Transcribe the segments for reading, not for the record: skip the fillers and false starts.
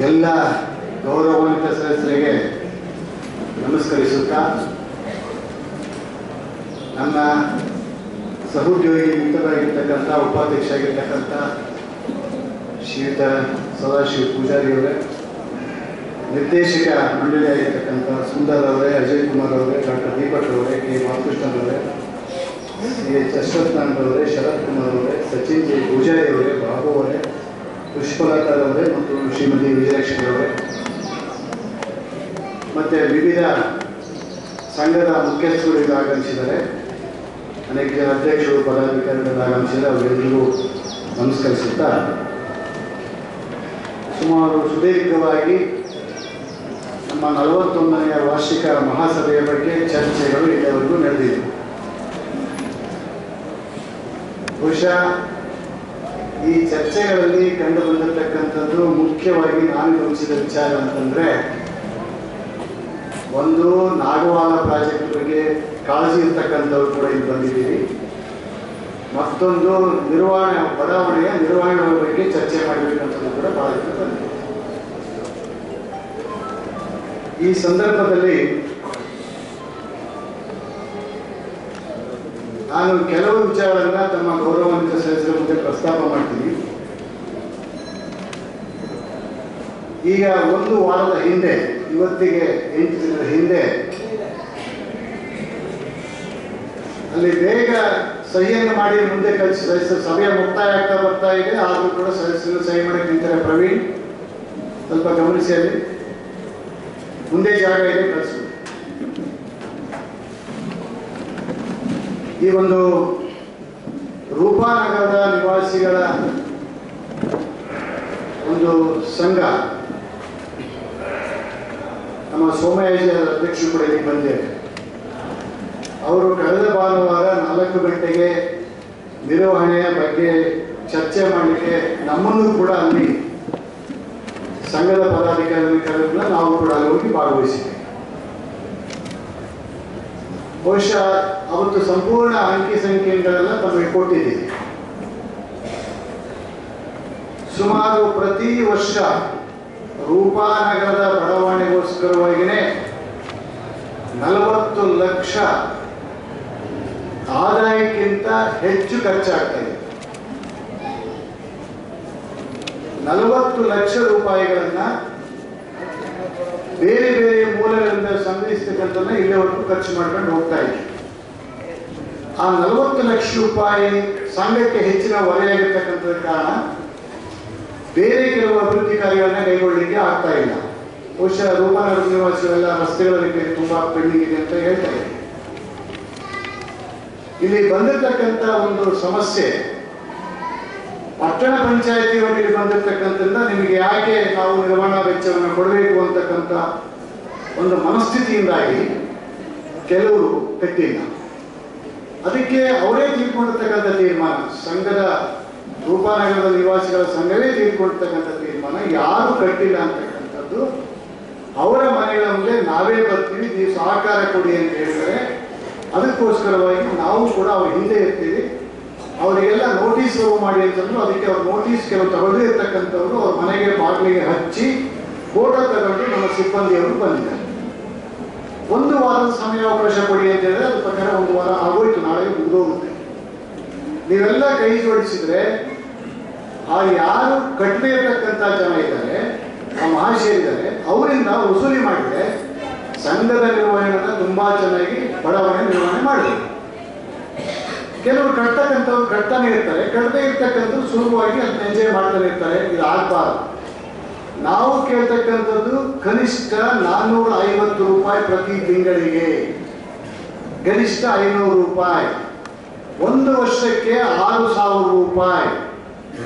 ಎಲ್ಲ ಗೌರವಾನ್ವಿತ ಸದಸ್ಯರಿಗೆ ನಮಸ್ಕರಿಸುತ್ತಾ, ನನ್ನ ಸಹೋದ್ಯೋಗಿ ಮಿತ್ರರಾಗಿರ್ತಕ್ಕಂಥ ಉಪಾಧ್ಯಕ್ಷ ಆಗಿರ್ತಕ್ಕಂಥ ಶ್ರೀಯುತ ಸದಾಶಿವ ಪೂಜಾರಿ ಅವರೇ, ನಿರ್ದೇಶಕ ಮಂಡಳಿ ಆಗಿರ್ತಕ್ಕಂಥ ಸುಂದರ್ ಅವರೇ, ಅಜಯ್ ಕುಮಾರ್ ಅವರೇ, ಡಾಕ್ಟರ್ ದೀಪಕ್ ಅವರೇ, ಕೆ ಬಾಲಕೃಷ್ಣನ್ ಅವರೇ, CH ಅಶ್ವತ್ಥನಾರಾಯಣ ಅವರೇ, ಶರತ್ ಕುಮಾರ್ ಅವರೇ, ಸಚಿನ್ ಜಿ ಪೂಜಾರಿ ಅವರೇ, ಬಾಬು ಅವರೇ, ಪುಷ್ಪಲತಾ ಅವರೇ ಮತ್ತು ಶ್ರೀಮತಿ ವಿಜಯಲಕ್ಷ್ಮಿ ಅವರೇ, ಮತ್ತು ವಿವಿಧ ಸಂಘದ ಮುಖ್ಯಸ್ಥರು ಈಗ ಆಗಮಿಸಿದ್ದಾರೆ. ಅನೇಕ ಜನ ಅಧ್ಯಕ್ಷರು, ಪದಾಧಿಕಾರಿಗಳು ಆಗಮಿಸಿದ್ದಾರೆ. ಅವರೆಲ್ಲರಿಗೂ ನಮಸ್ಕರಿಸುತ್ತಾ, ಸುಮಾರು ಸುದೀರ್ಘವಾಗಿ ನಮ್ಮ 41ನೇ ವಾರ್ಷಿಕ ಮಹಾಸಭೆಯ ಬಗ್ಗೆ ಚರ್ಚೆಗಳು ಇಲ್ಲಿವರೆಗೂ ನಡೆದಿವೆ. ಬಹುಶಃ ಈ ಚರ್ಚೆಗಳಲ್ಲಿ ಕಂಡು ಬಂದಿರತಕ್ಕಂಥದ್ದು ಮುಖ್ಯವಾಗಿ ನಾನು ಗಮನಿಸಿದ ವಿಚಾರ ಅಂತಂದರೆ, ಒಂದು ನಾಗವಾಲ ಪ್ರಾಜೆಕ್ಟ್ ಬಗ್ಗೆ ಕಾಳಜಿ ಇರ್ತಕ್ಕಂಥವ್ರು ಕೂಡ ಇಲ್ಲಿ ಬಂದಿದ್ದೀವಿ. ಮತ್ತೊಂದು ಬಡಾವಣೆಯ ನಿರ್ವಹಣೆ ಬಗ್ಗೆ ಚರ್ಚೆ ಮಾಡಬೇಕಂತದ್ದು ಕೂಡ ಭಾಳ ಬಂದಿದೆ. ಈ ಸಂದರ್ಭದಲ್ಲಿ ನಾನು ಕೆಲವು ವಿಚಾರಗಳನ್ನ ತಮ್ಮ ಗೌರವಾನ್ವಿತ ಸದಸ್ಯರ ಮುಂದೆ ಪ್ರಸ್ತಾಪ ಮಾಡ್ತೀನಿ. ಈಗ ಒಂದು ವಾರದ ಹಿಂದೆ, ಇವತ್ತಿಗೆ 8 ದಿನದ ಹಿಂದೆ, ಅಲ್ಲಿ ಬೇಗ ಸಹಿಯನ್ನು ಮಾಡಿ ಮುಂದೆ ಕಳಿಸಿ ಸಭೆಯ ಮುಕ್ತಾಯ ಆಗ್ತಾ ಬರ್ತಾ ಇದೆ. ಆದರೂ ಕೂಡ ಸದಸ್ಯರು ಸಹಿ ಮಾಡಕ್ಕೆ ನಿಂತಾರೆ. ಪ್ರವೀಣ್, ಸ್ವಲ್ಪ ಗಮನಿಸಿ, ಅಲ್ಲಿ ಮುಂದೆ ಜಾಗ ಇದೆ, ಕಳಿಸು. ಈ ಒಂದು ರೂಪಾನಗರದ ನಿವಾಸಿಗಳ ಒಂದು ಸಂಘ, ನಮ್ಮ ಸೋಮಯಾಜಿ ಅಧ್ಯಕ್ಷರು ಕೂಡ ಇಲ್ಲಿ ಬಂದಿದ್ದಾರೆ. ಅವರು ಕಳೆದ ಭಾನುವಾರ 4 ಗಂಟೆಗೆ ನಿರ್ವಹಣೆಯ ಬಗ್ಗೆ ಚರ್ಚೆ ಮಾಡಲಿಕ್ಕೆ ನಮ್ಮನ್ನು ಕೂಡ ಅಲ್ಲಿ ಸಂಘದ ಪದಾಧಿಕಾರಿಗಳ ನಾವು ಕೂಡ ಅಲ್ಲಿ ಹೋಗಿ ಭಾಗವಹಿಸಿದ್ದೇವೆ. ಬಹುಶಃ ಅವತ್ತು ಸಂಪೂರ್ಣ ಅಂಕಿ ಸಂಖ್ಯೆಗಳೆಲ್ಲ ತಮಗೆ ಕೊಟ್ಟಿದ್ದೀವಿ. ಸುಮಾರು ಪ್ರತಿ ವರ್ಷ ರೂಪಾನಗರದ ಬಡಾವಣೆಗೋಸ್ಕರವಾಗಿಯೇ 40 ಲಕ್ಷ ಆದಾಯಕ್ಕಿಂತ ಹೆಚ್ಚು ಖರ್ಚಾಗ್ತಾ ಇದೆ. 40 ಲಕ್ಷ ರೂಪಾಯಿಗಳನ್ನ ಬೇರೆ ಬೇರೆ ಮೂಲಗಳಿಂದ ಸಂಗ್ರಹಿಸ್ತಕ್ಕಂಥ ಇಲ್ಲಿವರೆಗೂ ಖರ್ಚು ಮಾಡ್ಕೊಂಡು ಹೋಗ್ತಾ ಇದೆ. ಆ 40 ಲಕ್ಷ ರೂಪಾಯಿ ಸಂಘಕ್ಕೆ ಹೆಚ್ಚಿನ ಹೊರೆಯಾಗಿರ್ತಕ್ಕಂಥದ ಕಾರಣ ಬೇರೆ ಕೆಲವು ಅಭಿವೃದ್ಧಿ ಕಾರ್ಯಗಳನ್ನ ಕೈಗೊಳ್ಳಲಿಕ್ಕೆ ಆಗ್ತಾ ಇಲ್ಲ. ಬಹುಶಃ ರೂಪಾನಗರ ನಿವಾಸಿಗಳೆಲ್ಲ ರಸ್ತೆಗಳಲ್ಲಿ ತುಂಬಾ ಪೆಂಡಿಂಗ್ ಇದೆ ಅಂತ ಹೇಳ್ತಾ ಇದೆ. ಇಲ್ಲಿ ಬಂದಿರತಕ್ಕಂಥ ಒಂದು ಸಮಸ್ಯೆ, ಪಟ್ಟಣ ಪಂಚಾಯತಿ ಒಳಗೆ ಬಂದಿರತಕ್ಕಂಥದ್ದು ನಿಮಗೆ ಯಾಕೆ ನಾವು ನಿರ್ವಹಣಾ ವೆಚ್ಚವನ್ನು ಕೊಡಬೇಕು ಅಂತಕ್ಕಂಥ ಒಂದು ಮನಸ್ಥಿತಿಯಿಂದಾಗಿ ಕೆಲವರು ಕಟ್ಟಿಲ್ಲ. ಅದಕ್ಕೆ ಅವರೇ ತೀರ್ಕೊಂಡಿರ್ತಕ್ಕಂಥ ತೀರ್ಮಾನ, ಸಂಘದ ರೂಪಾನಗರದ ನಿವಾಸಿಗಳ ಸಂಘವೇ ತೀರ್ಕೊಂಡಿರ್ತಕ್ಕಂಥ ತೀರ್ಮಾನ, ಯಾರು ಕಟ್ಟಿಲ್ಲ ಅಂತಕ್ಕಂಥದ್ದು ಅವರ ಮನೆಗಳ ಮುಂದೆ ನಾವೇ ಬರ್ತೀವಿ, ನೀವು ಸಹಕಾರ ಕೊಡಿ ಅಂತ ಹೇಳಿದರೆ ಅದಕ್ಕೋಸ್ಕರವಾಗಿ ನಾವು ಕೂಡ ಅವ್ರ ಹಿಂದೆ ಇರ್ತೀವಿ. ಅವರಿಗೆಲ್ಲ ನೋಟಿಸ್ ಮಾಡಿ ಅಂತಂದ್ರು. ಅದಕ್ಕೆ ಅವ್ರ ನೋಟಿಸ್ ಕೆಲವು ತಗೊಳ್ಳದೇ ಇರ್ತಕ್ಕಂಥವ್ರು ಅವ್ರ ಮನೆಗೆ ಬಾಗಿಲಿಗೆ ಹಚ್ಚಿ ಫೋಟೋ ತಗೊಂಡು ನಮ್ಮ ಸಿಬ್ಬಂದಿಯವರು ಬಂದಿದ್ದಾರೆ. 1 ವಾರದ ಸಮಯಾವಕಾಶ ಕೊಡಿ ಅಂತ ಹೇಳಿದ್ರೆ ಅದ್ರ ಪ್ರಕಾರ 1 ವಾರ ಆಗೋಯ್ತು, ನಾಳೆ ಮುಗಿದೋಗುತ್ತೆ. ನೀವೆಲ್ಲ ಕೈ ಜೋಡಿಸಿದ್ರೆ ಆ ಯಾರು ಕಟ್ಟದೇ ಇರ್ತಕ್ಕಂಥ ಜನ ಇದ್ದಾರೆ, ಆ ಮಹಾಶಯರಿದ್ದಾರೆ, ಅವರಿಂದ ವಸೂಲಿ ಮಾಡಿದ್ರೆ ಸಂಘದ ನಿರ್ವಹಣೆಯನ್ನು ತುಂಬಾ ಚೆನ್ನಾಗಿ ಬಡಾವಣೆ ನಿರ್ವಹಣೆ ಮಾಡಬೇಕು. ಕೆಲವರು ಕಟ್ತಕ್ಕಂಥವ್ರು ಕಟ್ತಾನೆ ಇರ್ತಾರೆ, ಕಟ್ಟದೇ ಇರ್ತಕ್ಕಂಥದ್ದು ಸುಲಭವಾಗಿ ಅದನ್ನ ಎಂಜಾಯ್ ಮಾಡ್ತಾನೆ ಇರ್ತಾರೆ. ಇದು ಆಗಬಾರ್ದು. ನಾವು ಕೇಳ್ತಕ್ಕಂಥದ್ದು ಕನಿಷ್ಠ 450 ರೂಪಾಯಿ ಪ್ರತಿ ತಿಂಗಳಿಗೆ, ಗರಿಷ್ಠ 500 ರೂಪಾಯಿ, 1 ವರ್ಷಕ್ಕೆ 6,000 ರೂಪಾಯಿ.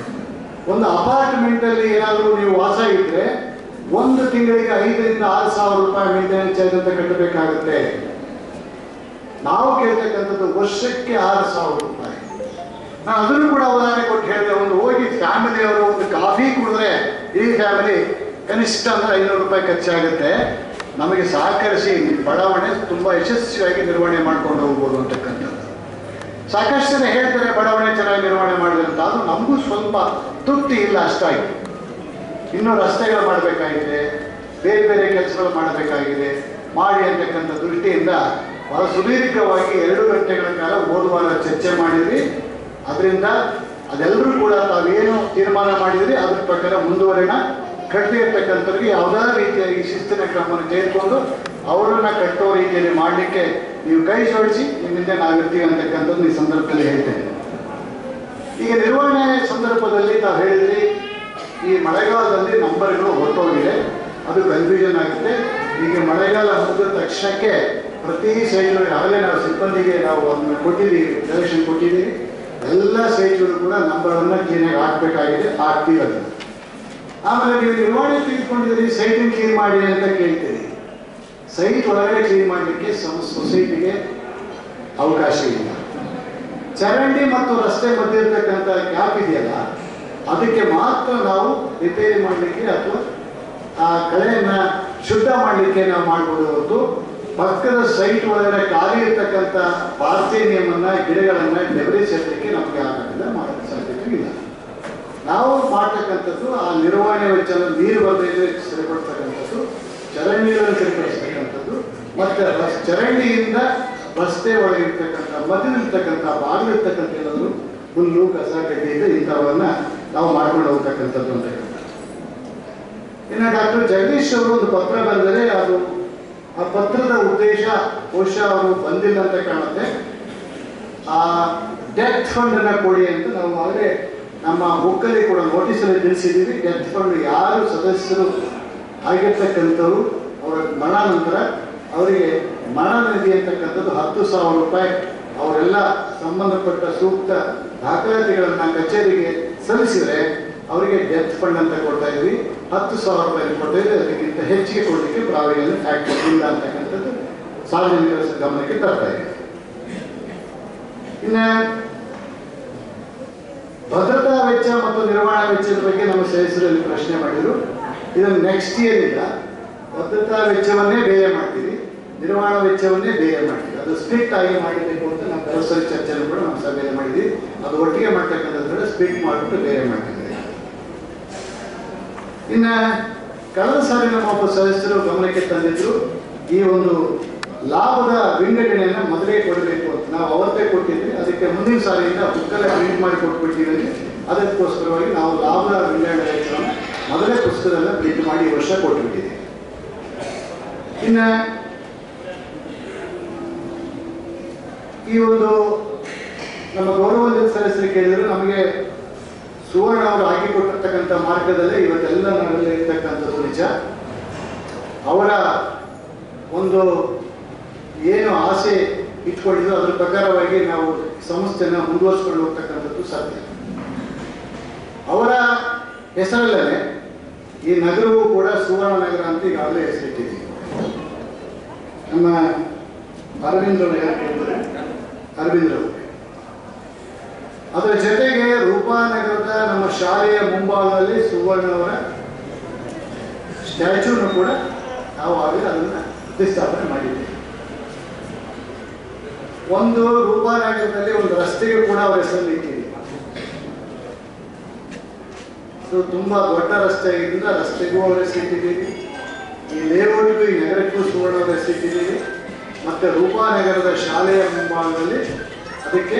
ಒಂದು ಅಪಾರ್ಟ್ಮೆಂಟ್ ಅಲ್ಲಿ ಏನಾದರೂ ನೀವು ವಾಸ ಇದ್ರೆ 1 ತಿಂಗಳಿಗೆ 5,000 ರಿಂದ 6,000 ರೂಪಾಯಿ ಮೇಂಟೆನೆನ್ಸ್ ಚಾರ್ಜ್ ಅಂತ ಕಟ್ಟಬೇಕಾಗುತ್ತೆ. ನಾವು ಕೇಳ್ತಕ್ಕಂಥದ್ದು ವರ್ಷಕ್ಕೆ 6,000 ರೂಪಾಯಿ. ನಾನು ಅದನ್ನು ಕೂಡ ಉದಾಹರಣೆ ಕೊಟ್ಟು ಹೇಳಿದೆ. ಒಂದು ಹೋಗಿ ಫ್ಯಾಮಿಲಿಯವರು ಒಂದು ಕಾಫಿ ಕುಡಿದ್ರೆ ಈ ಫ್ಯಾಮಿಲಿ ಕನಿಷ್ಠ ಅಂದ್ರೆ 500 ರೂಪಾಯಿ ಖರ್ಚಾಗುತ್ತೆ. ನಮಗೆ ಸಹಕರಿಸಿ ಬಡಾವಣೆ ತುಂಬಾ ಯಶಸ್ವಿಯಾಗಿ ನಿರ್ವಹಣೆ ಮಾಡ್ಕೊಂಡು ಹೋಗ್ಬೋದು ಅಂತಕ್ಕಂಥದ್ದು. ಸಾಕಷ್ಟು ಜನ ಹೇಳ್ತಾರೆ ಬಡಾವಣೆ ಚೆನ್ನಾಗಿ ನಿರ್ವಹಣೆ ಮಾಡಿದ್ರೆ ಅಂತ. ಅದು ನಮಗೂ ಸ್ವಲ್ಪ ತೃಪ್ತಿ ಇಲ್ಲ ಅಷ್ಟಾಗಿ. ಇನ್ನೂ ರಸ್ತೆಗಳು ಮಾಡಬೇಕಾಗಿದೆ, ಬೇರೆ ಬೇರೆ ಕೆಲಸಗಳು ಮಾಡಬೇಕಾಗಿದೆ, ಮಾಡಿ ಅಂತಕ್ಕಂಥ ದೃಷ್ಟಿಯಿಂದ ಬಹಳ ಸುದೀರ್ಘವಾಗಿ 2 ಗಂಟೆಗಳ ಕಾಲ ಹೋದ ಚರ್ಚೆ ಮಾಡಿದ್ವಿ. ಅದರಿಂದ ಅದೆಲ್ಲರೂ ಕೂಡ ತಾವೇನು ತೀರ್ಮಾನ ಮಾಡಿದ್ರಿ ಅದ್ರ ಪ್ರಕಾರ ಮುಂದುವರೆನ ಕಟ್ಟದೇ ಇರ್ತಕ್ಕಂಥವ್ರಿಗೆ ಯಾವುದೇ ರೀತಿಯಾಗಿ ಶಿಸ್ತಿನ ಕ್ರಮವನ್ನು ತೆಗೆದುಕೊಂಡು ಅವರನ್ನು ಕಟ್ಟೋ ರೀತಿಯಲ್ಲಿ ಮಾಡಲಿಕ್ಕೆ ನೀವು ಕೈ ಜೋಡಿಸಿ ನಿಮ್ಮಿಂದ ನಾವಿರ್ತೀವಿ ಅಂತಕ್ಕಂಥದ್ದು ಈ ಸಂದರ್ಭದಲ್ಲಿ ಹೇಳ್ತೇನೆ. ಈಗ ನಿರ್ವಹಣೆ ಸಂದರ್ಭದಲ್ಲಿ ತಾವು ಹೇಳಿದ್ರಿ ಈ ಮಳೆಗಾಲದಲ್ಲಿ ನಂಬರ್ಗಳು ಹೊರಟೋಗಿದೆ, ಅದು ಕನ್ಫ್ಯೂಷನ್ ಆಗುತ್ತೆ. ಈಗ ಮಳೆಗಾಲ ಮುಗಿದ ತಕ್ಷಣಕ್ಕೆ ಪ್ರತಿ ಸೈಟ್ಗಳು ಆಗಲೇ ನಾವು ಸಿಬ್ಬಂದಿಗೆ ನಾವು ಅದನ್ನು ಕೊಟ್ಟಿದ್ದೀವಿ, ಡೈರೆಕ್ಷನ್ ಕೊಟ್ಟಿದ್ದೀವಿ. ಎಲ್ಲ ಸೈಟ್ಗಳು ಕೂಡ ನಂಬರನ್ನು ಕ್ಲೀನಾಗಿ ಹಾಕಬೇಕಾಗಿದೆ, ಆಗ್ತೀವಿ ಅದು. ಆಮೇಲೆ ನೀವು ನಿರ್ವಹಣೆ ತೆಗೆದುಕೊಂಡಿದ್ದೀರಿ, ಸೈಟನ್ನು ಕ್ಲೀನ್ ಮಾಡಿ ಅಂತ ಕೇಳ್ತೀರಿ. ಸೈಟ್ ಒಳಗಡೆ ಕ್ಲೀನ್ ಮಾಡಲಿಕ್ಕೆ ಸೊಸೈಟಿಗೆ ಅವಕಾಶ ಇಲ್ಲ. ಚರಂಡಿ ಮತ್ತು ರಸ್ತೆ ಮಧ್ಯೆ ಇರ್ತಕ್ಕಂಥ ಗ್ಯಾಪ್ ಇದೆಯಲ್ಲ, ಅದಕ್ಕೆ ಮಾತ್ರ ನಾವು ರಿಪೇರಿ ಮಾಡಲಿಕ್ಕೆ ಅಥವಾ ಆ ಕಳೆಯನ್ನು ಶುದ್ಧ ಮಾಡಲಿಕ್ಕೆ ನಾವು ಮಾಡ್ಬೋದು ಹೊರತು ಪಕ್ಕದ ಸೈಟ್ ಒಳಗಡೆ ಖಾಲಿ ಇರ್ತಕ್ಕಂಥ ಪಾರ್ಥೇನಿಯಮನ್ನು, ಗಿಡಗಳನ್ನು ಡೆಬರಿ ಸೇರಲಿಕ್ಕೆ ನಮಗೆ ಆಗೋದಿಲ್ಲ, ಮಾಡೋಕ್ಕೆ ಸಾಧ್ಯತೆ ಇಲ್ಲ. ನಾವು ಮಾಡ್ತಕ್ಕಂಥದ್ದು ಆ ನಿರ್ವಹಣೆ ವೆಚ್ಚ, ನೀರು ಬರದೇ ಸರಿಪಡ್ತಕ್ಕಂಥದ್ದು, ಚರಂಡಿಗಳನ್ನು ಸರಿಪಡಿಸ್ತಕ್ಕಂಥದ್ದು, ಮತ್ತು ಚರಂಡಿಯಿಂದ ರಸ್ತೆ ಒಳಗಿರ್ತಕ್ಕಂಥ ಮಧ್ಯದಲ್ಲಿರ್ತಕ್ಕಂಥ ಬಾಗಿಲಿರ್ತಕ್ಕಂಥ ಏನಾದರೂ ಹುಲ್ಲು ಕಸ ಗಡ್ಡೆಯಿಂದ ಇಂಥವನ್ನ ನಾವು ಮಾಡ್ಕೊಂಡು ಹೋಗ್ತಕ್ಕಂಥದ್ದು ಅಂತಕ್ಕಂಥ. ಇನ್ನು ಡಾಕ್ಟರ್ ಜಗದೀಶ್ ಅವರು ಒಂದು ಪತ್ರ ಬರೆದರೆ ಅದು ಆ ಪತ್ರದ ಉದ್ದೇಶ ಬಹುಶಃ ಅವರು ಬಂದಿಲ್ಲ ಅಂತ ಕಾಣುತ್ತೆ. ಆ ಡೆತ್ ಫಂಡನ್ನು ಕೊಡಿ ಅಂತ ನಾವು ಆಗಲೇ ನಮ್ಮ ಬುಕ್ಕಲ್ಲಿ ಕೂಡ ನೋಟಿಸಲ್ಲಿ ತಿಳಿಸಿದ್ದೀವಿ. ಡೆತ್ ಫಂಡ್ ಯಾರು ಸದಸ್ಯರು ಆಗಿರ್ತಕ್ಕಂಥವ್ರು ಅವರ ಮರಣಾನಂತರ ಅವರಿಗೆ ಮರಣ ನಿಧಿ ಅಂತಕ್ಕಂಥದ್ದು 10,000 ರೂಪಾಯಿ ಅವರೆಲ್ಲ ಸಂಬಂಧಪಟ್ಟ ಸೂಕ್ತ ದಾಖಲಾತಿಗಳನ್ನು ಕಚೇರಿಗೆ ಸಲ್ಲಿಸಿದರೆ ಅವರಿಗೆ ಡೆತ್ ಫಂಡ್ ಅಂತ ಕೊಡ್ತಾ ಇದ್ವಿ. 10,000 ರೂಪಾಯಿ ಕೊಡ್ತಾ ಇದ್ವಿ. ಅದಕ್ಕಿಂತ ಹೆಚ್ಚಿಗೆ ಕೊಡಲಿಕ್ಕೆ ಪ್ರಾವಿಷನ್ ಆಕ್ಟ್ ಇಲ್ಲ ಅಂತಕ್ಕಂಥದ್ದು ಸಾರ್ವಜನಿಕರ ಗಮನಕ್ಕೆ ತರ್ತಾ ಇದೆ. ಇನ್ನು ಭದ್ರತಾ ವೆಚ್ಚ ಮತ್ತು ನಿರ್ವಹಣಾ ವೆಚ್ಚದ ಬಗ್ಗೆ ನಮ್ಮ ಸದಸ್ಯರಲ್ಲಿ ಪ್ರಶ್ನೆ ಮಾಡಿದರು. ಇದನ್ನು ನೆಕ್ಸ್ಟ್ ಇಯರ್ ಇಲ್ಲ, ಭದ್ರತಾ ವೆಚ್ಚವನ್ನೇ ಬೇರೆ ಮಾಡ್ತೀವಿ, ನಿರ್ವಹಣಾ ವೆಚ್ಚವನ್ನೇ ಬೇರೆ ಮಾಡ್ತೀವಿ. ಅದು ಸ್ಪ್ಲಿಟ್ ಆಗಿ ಮಾಡಬೇಕು ಅಂತ ನಾವು ಕೆಲಸರಿ ಚರ್ಚೆಯನ್ನು ಕೂಡ ನಮ್ಮ ಸಭೆಯಲ್ಲಿ ಮಾಡಿದ್ವಿ. ಅದು ಒಟ್ಟಿಗೆ ಮಾಡ್ತಕ್ಕಂಥದ್ದು ಸ್ಪ್ಲಿಟ್ ಮಾಡಿಬಿಟ್ಟು ಬೇರೆ ಮಾಡ್ತಿದ್ದೀವಿ. ಇನ್ನು ಕಳೆದ ಸಾರಿ ನಮ್ಮ ಒಬ್ಬ ಸದಸ್ಯರು ಗಮನಕ್ಕೆ ತಂದಿದ್ರು, ಈ ಒಂದು ಲಾಭದ ವಿಂಗಡಣೆಯನ್ನು ಮೊದಲೇ ಕೊಡಬೇಕು ಅಂತ. ನಾವು ಅವತ್ತೇ ಕೊಟ್ಟಿದ್ವಿ, ಅದಕ್ಕೆ ಮುಂದಿನ ಸಾರಿಯಿಂದ ಬುಕ್ಕಲ್ಲೇ ಪ್ರಿಂಟ್ ಮಾಡಿ ಕೊಟ್ಬಿಟ್ಟಿದ್ದೀವಿ. ಅದಕ್ಕೋಸ್ಕರವಾಗಿ ನಾವು ಲಾಭದ ವಿಂಗಡಣೆ ವೆಚ್ಚವನ್ನು ಮೊದಲೇ ಪುಸ್ತಕದಲ್ಲ ಪ್ರಿಂಟ್ ಮಾಡಿ ಈ ವರ್ಷ ಕೊಟ್ಬಿಟ್ಟಿದ್ದೀವಿ. ಇನ್ನು ಈ ಒಂದು ನಮ್ಮ ಗೌರವದ ಸದಸ್ಯರು ಕೇಳಿದ್ರು, ನಮಗೆ ಸುವರ್ಣ ಅವರು ಹಾಕಿಕೊಟ್ಟಿರ್ತಕ್ಕಂಥ ಮಾರ್ಗದಲ್ಲೇ ಇವತ್ತೆಲ್ಲ ನಮ್ಮಲ್ಲಿ ಇರ್ತಕ್ಕಂಥದ್ದು ನಿಜ. ಅವರ ಒಂದು ಏನು ಆಸೆ ಇಟ್ಕೊಂಡಿದ್ರು ಅದ್ರ ಪ್ರಕಾರವಾಗಿ ನಾವು ಸಂಸ್ಥೆಯನ್ನು ಮುಂದುವರಿಸ್ಕೊಂಡು ಹೋಗ್ತಕ್ಕಂಥದ್ದು ಸಾಧ್ಯ. ಅವರ ಹೆಸರಲ್ಲೇ ಈ ನಗರವೂ ಕೂಡ ಸುವರ್ಣ ನಗರ ಅಂತ ಈಗಾಗಲೇ ಹೆಸರಿಟ್ಟಿದ್ದೀವಿ. ನಮ್ಮ ಅರವಿಂದ್ ಅರವಿಂದ್ ಅದರ ಜೊತೆಗೆ ರೂಪಾನಗರದ ನಮ್ಮ ಶಾಲೆಯ ಮುಂಭಾಗದಲ್ಲಿ ಸುವರ್ಣವರ ಸ್ಟ್ಯಾಚ್ಯೂನು ಕೂಡ ನಾವು ಆಗಲೇ ಅದನ್ನು ಪ್ರತಿಷ್ಠಾಪನೆ ಮಾಡಿದ್ದೀವಿ. ಒಂದು ರೂಪಾನಗರದಲ್ಲಿ ಒಂದು ರಸ್ತೆಗೂ ಕೂಡ ಅವರ ಹೆಸರಲ್ಲಿ ಇಟ್ಟಿದ್ದೀವಿ. ಅದು ತುಂಬ ದೊಡ್ಡ ರಸ್ತೆ ಆಗಿದ್ದರಿಂದ ರಸ್ತೆಗೂ ಅವರ ಹೆಸರಿಟ್ಟಿದ್ದೀವಿ. ಈ ಲೇಔಟ್ಗೂ ಈ ನಗರಕ್ಕೂ ಸುವರ್ಣ ಅವರ ಹೆಸರಿಟ್ಟಿದ್ದೀವಿ. ಮತ್ತು ರೂಪಾನಗರದ ಶಾಲೆಯ ಮುಂಭಾಗದಲ್ಲಿ ಅದಕ್ಕೆ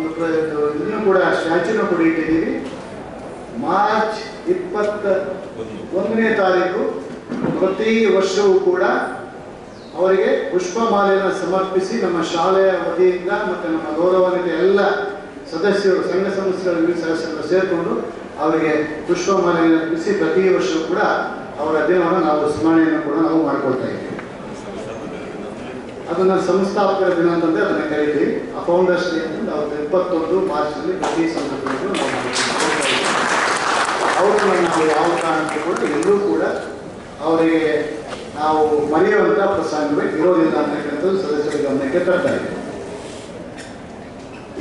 ಇದನ್ನು ಕೂಡ ಸ್ಟ್ಯಾಚ್ಯೂನ ಕೂಡ ಇಟ್ಟಿದ್ದೀವಿ. ಮಾರ್ಚ್ 21ನೇ ತಾರೀಕು ಪ್ರತಿ ವರ್ಷವೂ ಕೂಡ ಅವರಿಗೆ ಪುಷ್ಪಮಾಲೆಯನ್ನು ಸಮರ್ಪಿಸಿ ನಮ್ಮ ಶಾಲೆಯ ವತಿಯಿಂದ ಮತ್ತು ನಮ್ಮ ಗೌರವಾನ್ವಿತ ಎಲ್ಲ ಸದಸ್ಯರು, ಸಂಘ ಸಂಸ್ಥೆಗಳ ವಿವಿಧ ಸದಸ್ಯರು ಸೇರಿಕೊಂಡು ಅವರಿಗೆ ಪುಷ್ಪಮಾಲೆಯನ್ನು ಅರ್ಪಿಸಿ ಪ್ರತಿ ವರ್ಷವೂ ಕೂಡ ಅವರ ದಿನವನ್ನು ನಾವು ಸ್ಮರಣೆಯನ್ನು ಕೂಡ ನಾವು ಮಾಡ್ಕೊಳ್ತಾ ಇದ್ದೀವಿ. ಅದನ್ನು ಸಂಸ್ಥಾಪಕರ ದಿನ ಅಂತಂದರೆ ಅದನ್ನು ಕರೀತೀವಿ. ಆ ಫೌಂಡರ್ಸ್ ಡೇ ಅಂತ 21 ಮಾರ್ಚ್ನಲ್ಲಿ ಪ್ರತಿ ಸಂದರ್ಭದಲ್ಲೂ ನಾವು ಅವರನ್ನು ನಾವು ಯಾವ ಕಾರಣಕ್ಕೂ ಕೂಡ ಎಲ್ಲೂ ಕೂಡ ಅವರಿಗೆ ನಾವು ಮರೆಯುವಂಥ ಪ್ರಸಂಗವೇ ಇರೋದಿಲ್ಲ ಅಂತಕ್ಕಂಥದ್ದು ಸದಸ್ಯರ ಗಮನಕ್ಕೆ ತರ್ತಾ ಇದೆ.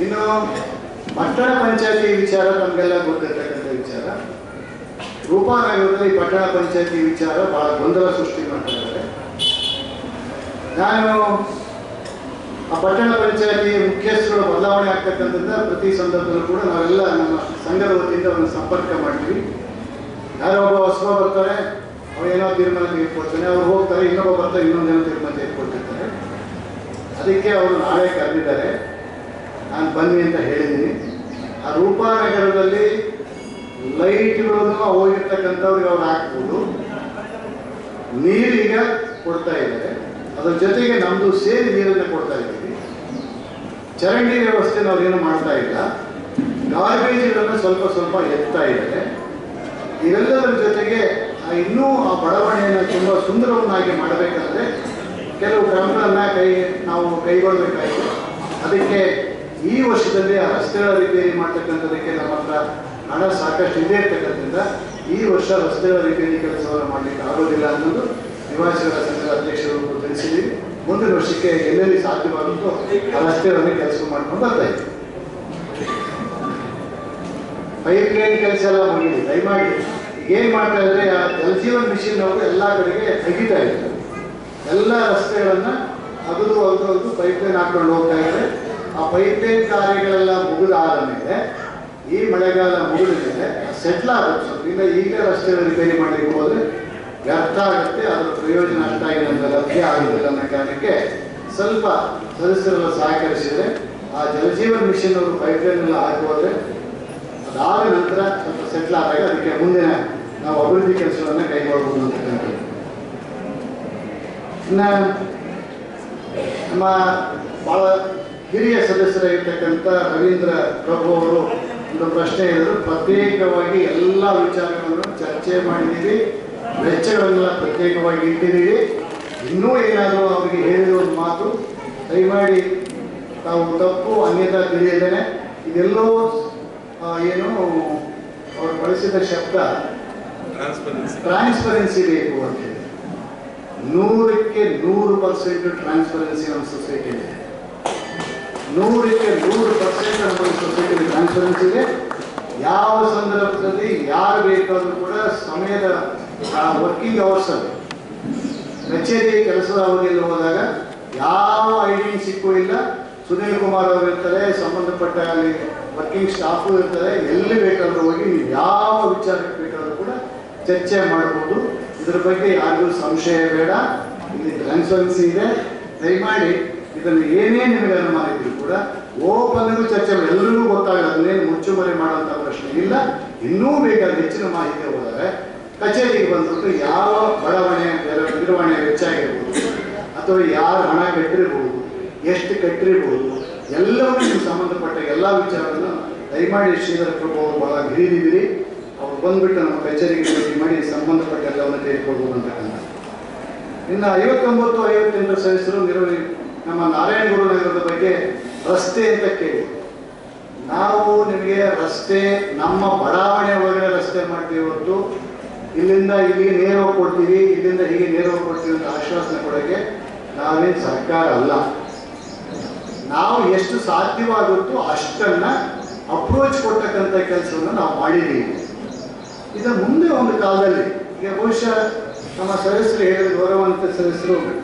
ಇನ್ನು ಪಟ್ಟಣ ಪಂಚಾಯತಿ ವಿಚಾರ ನಮಗೆಲ್ಲ ಗೊತ್ತಿರ್ತಕ್ಕಂಥ ವಿಚಾರ. ರೂಪಾನಗರದಲ್ಲಿ ಪಟ್ಟಣ ಪಂಚಾಯತಿ ವಿಚಾರ ಬಹಳ ಗೊಂದಲ ಸೃಷ್ಟಿ ಮಾಡ್ತಾ ಇದ್ದಾರೆ. ನಾನು ಆ ಪಟ್ಟಣ ಪಂಚಾಯತಿ ಮುಖ್ಯಸ್ಥರು ಬದಲಾವಣೆ ಆಗ್ತಕ್ಕಂಥದ್ದು ಪ್ರತಿ ಸಂದರ್ಭದಲ್ಲೂ ಕೂಡ ನಾವೆಲ್ಲ ನಮ್ಮ ಸಂಘದ ವತಿಯಿಂದ ಒಂದು ಸಂಪರ್ಕ ಮಾಡ್ತೀವಿ. ಯಾರೋ ಒಬ್ಬ ಹೊಸಬ ಬರ್ತಾರೆ, ಏನೋ ತೀರ್ಮಾನ ತೆಗೆದುಕೊಳ್ತಾನೆ, ಅವ್ರು ಹೋಗ್ತಾರೆ, ಇನ್ನೊಬ್ಬ ಬರ್ತಾರೆ, ಇನ್ನೊಂದೇನೋ ತೀರ್ಮಾನ ತೆಗೆದುಕೊಳ್ತಿರ್ತಾರೆ. ಅದಕ್ಕೆ ಅವರು ನಾಳೆ ಕರೆದಿದ್ದಾರೆ, ನಾನು ಬನ್ನಿ ಅಂತ ಹೇಳಿದ್ದೀನಿ. ಆ ರೂಪಾನಗರದಲ್ಲಿ ಲೈಟ್ಗಳನ್ನು ಹೋಗಿರ್ತಕ್ಕಂಥವ್ರಿಗೆ ಅವ್ರು ಹಾಕ್ಬೋದು, ನೀರೀಗ ಕೊಡ್ತಾ ಇದ್ದಾರೆ, ಅದ್ರ ಜೊತೆಗೆ ನಮ್ಮದು ಸೇರಿ ನೀರನ್ನು ಕೊಡ್ತಾ ಇದ್ದೀವಿ. ಚರಂಡಿ ವ್ಯವಸ್ಥೆ ನಾವೇನು ಮಾಡ್ತಾ ಇಲ್ಲ, ಗಾರ್ಬೇಜ್ಗಳನ್ನು ಸ್ವಲ್ಪ ಸ್ವಲ್ಪ ಎತ್ತಾ ಇದ್ದಾರೆ. ಇವೆಲ್ಲದರ ಜೊತೆಗೆ ಇನ್ನೂ ಆ ಬಡಾವಣೆಯನ್ನು ತುಂಬ ಸುಂದರವನ್ನಾಗಿ ಮಾಡಬೇಕಂದ್ರೆ ಕೆಲವು ಕ್ರಮಗಳನ್ನು ನಾವು ಕೈಗೊಳ್ಳಬೇಕಾಗಿದೆ. ಅದಕ್ಕೆ ಈ ವರ್ಷದಲ್ಲಿ ಆ ರಸ್ತೆಗಳ ರಿಪೇರಿ ಮಾಡ್ತಕ್ಕಂಥದಕ್ಕೆ ನಮ್ಮ ಹತ್ರ ಹಣ ಸಾಕಷ್ಟು ಇದೆ ಇರ್ತಕ್ಕಂಥದ್ರಿಂದ ಈ ವರ್ಷ ರಸ್ತೆಗಳ ರಿಪೇರಿ ಕೆಲಸವನ್ನು ಮಾಡಲಿಕ್ಕೆ ಆಗೋದಿಲ್ಲ ಅನ್ನೋದು ನಿವಾಸಿಗಳ ಸಂಘದ ಅಧ್ಯಕ್ಷರು ತಿಳಿಸಿದ್ದೀವಿ. ಮುಂದಿನ ವರ್ಷಕ್ಕೆ ಎಲ್ಲೆಲ್ಲಿ ಸಾಧ್ಯವಾಗುತ್ತೋ ಆ ರಸ್ತೆಗಳನ್ನು ಕೆಲಸ ಮಾಡ್ಕೊಂಡು ಬರ್ತಾ ಇದ್ದೀವಿ. ಪೈಪ್ ಲೈನ್ ಕೆಲಸ ಎಲ್ಲ ಮುಗಿದಿದೆ. ದಯಮಾಡಿ ಏನು ಮಾಡ್ತಾ ಇದ್ರೆ ಆ ಜಲಜೀವನ್ ಮಿಷನ್ ಅವರು ಎಲ್ಲ ಕಡೆಗೆ ತೆಗಿತಾ ಇದ್ದಾರೆ. ಎಲ್ಲ ರಸ್ತೆಗಳನ್ನು ಅಗದು ಪೈಪ್ ಲೈನ್ ಹಾಕೊಂಡು ಹೋಗ್ತಾ ಇದ್ದಾರೆ. ಆ ಪೈಪ್ ಲೈನ್ ಕಾರ್ಯಗಳೆಲ್ಲ ಮುಗಿದಾದ ಮೇಲೆ ಈ ಮಳೆಗಾಲ ಮುಗಿದ ಮೇಲೆ ಸೆಟ್ಲ್ ಆಗುತ್ತೆ. ಸ್ವಲ್ಪ ಇಲ್ಲ ಈಗ ರಸ್ತೆಗಳ ರಿಪೇರಿ ಮಾಡಲಿಕ್ಕೆ ಹೋದರೆ ವ್ಯರ್ಥ ಆಗುತ್ತೆ, ಅದರ ಪ್ರಯೋಜನ ಅಷ್ಟಾಗಿ ನಮಗೆ ಲಭ್ಯ ಆಗುವುದಿಲ್ಲ ಅನ್ನೋ ಕಾರಣಕ್ಕೆ ಸ್ವಲ್ಪ ಸದಸ್ಯರೆಲ್ಲ ಸಹಕರಿಸಿದರೆ ಆ ಜಲಜೀವನ್ ಮಿಷನ್ ಅವರು ಪೈಪ್ ಲೈನ್ ಎಲ್ಲ ಹಾಕುವುದ್ರೆ ಅದಾದ ನಂತರ ಸ್ವಲ್ಪ ಸೆಟ್ಲ್ ಆದಾಗ ಅದಕ್ಕೆ ಮುಂದಿನ ನಾವು ಅಭಿವೃದ್ಧಿ ಕೆಲಸವನ್ನು ಕೈಗೊಳ್ಳಬಹುದು ಅಂತಕ್ಕಂಥದ್ದು. ಇನ್ನು ನಮ್ಮ ಭಾಳ ಹಿರಿಯ ಸದಸ್ಯರಾಗಿರ್ತಕ್ಕಂಥ ರವೀಂದ್ರ ಪ್ರಭು ಅವರು ಒಂದು ಪ್ರಶ್ನೆ ಹೇಳಿದ್ರು. ಪ್ರತ್ಯೇಕವಾಗಿ ಎಲ್ಲ ವಿಚಾರಗಳನ್ನು ಚರ್ಚೆ ಮಾಡಿದ್ದೀವಿ, ವೆಚ್ಚಗಳನ್ನೆಲ್ಲ ಪ್ರತ್ಯೇಕವಾಗಿ ಇಟ್ಟಿದ್ದೀವಿ. ಇನ್ನೂ ಏನಾದರೂ ಅವರಿಗೆ ಹೇಳಿದ ಒಂದು ಮಾತು, ದಯಮಾಡಿ ತಾವು ತಪ್ಪು ಅನ್ಯತಾ ತಿಳಿಯದೇನೆ ಇದೆಲ್ಲೋ ಏನು ಅವರು ಬಳಸಿದ ಶಬ್ದ ಟ್ರಾನ್ಸ್ಪರೆನ್ಸಿ ಬೇಕು ಅಂತ ಹೇಳಿ. 100ಕ್ಕೆ 100% ಟ್ರಾನ್ಸ್ಪರೆನ್ಸಿ ನಮ್ಮ ಸೊಸೈಟಿಯಲ್ಲಿ, 100ಕ್ಕೆ 100% ನಮ್ಮ ಸೊಸೈಟಿಯಲ್ಲಿ ಟ್ರಾನ್ಸ್ಪರೆನ್ಸಿ ಇದೆ. ಯಾವ ಸಂದರ್ಭದಲ್ಲಿ ಯಾರು ಬೇಕಾದರೂ ಕೂಡ ಸಮಯದ ವರ್ಕಿಂಗ್ ಅವರ್ಸಲ್ಲಿ ಕಚೇರಿ ಕೆಲಸದ ಅವಧಿಯಲ್ಲಿ ಹೋದಾಗ ಯಾವ ಐಡಿಯನ್ ಸಿಕ್ಕೂ ಇಲ್ಲ. ಸುನೀಲ್ ಕುಮಾರ್ ಅವರು ಇರ್ತಾರೆ, ಸಂಬಂಧಪಟ್ಟ ಅಲ್ಲಿ ವರ್ಕಿಂಗ್ ಸ್ಟಾಫು ಇರ್ತಾರೆ. ಎಲ್ಲಿ ಬೇಕಾದರೂ ಹೋಗಿ ನೀವು ಯಾವ ವಿಚಾರಕ್ಕೆ ಬೇಕಾದರೂ ಕೂಡ ಚರ್ಚೆ ಮಾಡ್ಬೋದು. ಇದರ ಬಗ್ಗೆ ಯಾರಿಗೂ ಸಂಶಯ ಬೇಡ. ಇಲ್ಲಿ ಟ್ರಾನ್ಸ್ಪರೆನ್ಸಿ ಇದೆ. ದಯಮಾಡಿ ಇದನ್ನು ಏನೇ ನಿಮಗೆ ಅನುಮಾನ ಇದ್ರೂ ಕೂಡ ಓಪನ್ಗೂ ಚರ್ಚೆ ಮಾಡಿ, ಎಲ್ಲರಿಗೂ ಗೊತ್ತಾಗಲ್ಲ. ಅದನ್ನೇನು ಮುಚ್ಚುಮರೆ ಮಾಡೋಂಥ ಪ್ರಶ್ನೆ ಇಲ್ಲ. ಇನ್ನೂ ಬೇಕಾದ ಹೆಚ್ಚಿನ ಮಾಹಿತಿ ಹೋದರೆ ಕಚೇರಿಗೆ ಬಂದ್ಬಿಟ್ಟು ಯಾವ ಬಡಾವಣೆ ನಿರ್ವಹಣೆ ವೆಚ್ಚ ಆಗಿರ್ಬೋದು ಅಥವಾ ಯಾರು ಹಣ ಕಟ್ಟಿರ್ಬೋದು, ಎಷ್ಟು ಕಟ್ಟಿರ್ಬೋದು, ಎಲ್ಲವನ್ನೂ ನಿಮ್ಗೆ ಸಂಬಂಧಪಟ್ಟ ಎಲ್ಲ ವಿಚಾರವನ್ನು ದಯಮಾಡಿ ಶ್ರೀಧರ ಪ್ರಭು ಅವರು ಭಾಳ ಹಿರಿದಿದ್ದೀರಿ. ಅವ್ರು ಬಂದ್ಬಿಟ್ಟು ನಮ್ಮ ಕಚೇರಿಗೆ ಭೇಟಿ ಮಾಡಿ ಸಂಬಂಧಪಟ್ಟ ಎಲ್ಲವನ್ನು ತೆಗೆದುಕೊಳ್ಬೋದು ಅಂತಕ್ಕಂಥ. ಇನ್ನು 59, 58 ಸದಸ್ಯರು ನಮ್ಮ ನಾರಾಯಣಗುರು ನಗರದ ಬಗ್ಗೆ ರಸ್ತೆ ಅಂತ ಕೇಳಿ, ನಾವು ನಿಮಗೆ ರಸ್ತೆ ನಮ್ಮ ಬಡಾವಣೆ ಒಳಗಡೆ ರಸ್ತೆ ಮಾಡ್ತೀವಿ ಹೊರತು ಇಲ್ಲಿಂದ ಇಲ್ಲಿಗೆ ನೇರವಾಗಿ ಕೊಡ್ತೀವಿ, ಇಲ್ಲಿಂದ ಹೀಗೆ ನೇರವಾಗಿ ಕೊಡ್ತೀವಿ ಅಂತ ಆಶ್ವಾಸನೆ ಕೊಡೋಕ್ಕೆ ನಾವೇನು ಸರ್ಕಾರ ಅಲ್ಲ. ನಾವು ಎಷ್ಟು ಸಾಧ್ಯವಾಗುತ್ತೋ ಅಷ್ಟನ್ನು ಅಪ್ರೋಚ್ ಕೊಡ್ತಕ್ಕಂಥ ಕೆಲಸವನ್ನು ನಾವು ಮಾಡಿದ್ದೀವಿ. ಇದರ ಮುಂದೆ ಒಂದು ಕಾಲದಲ್ಲಿ ಈಗ ಬಹುಶಃ ನಮ್ಮ ಸದಸ್ಯರು ಹೇಳಿದ ಗೌರವಾನ್ವಿತ ಸದಸ್ಯರು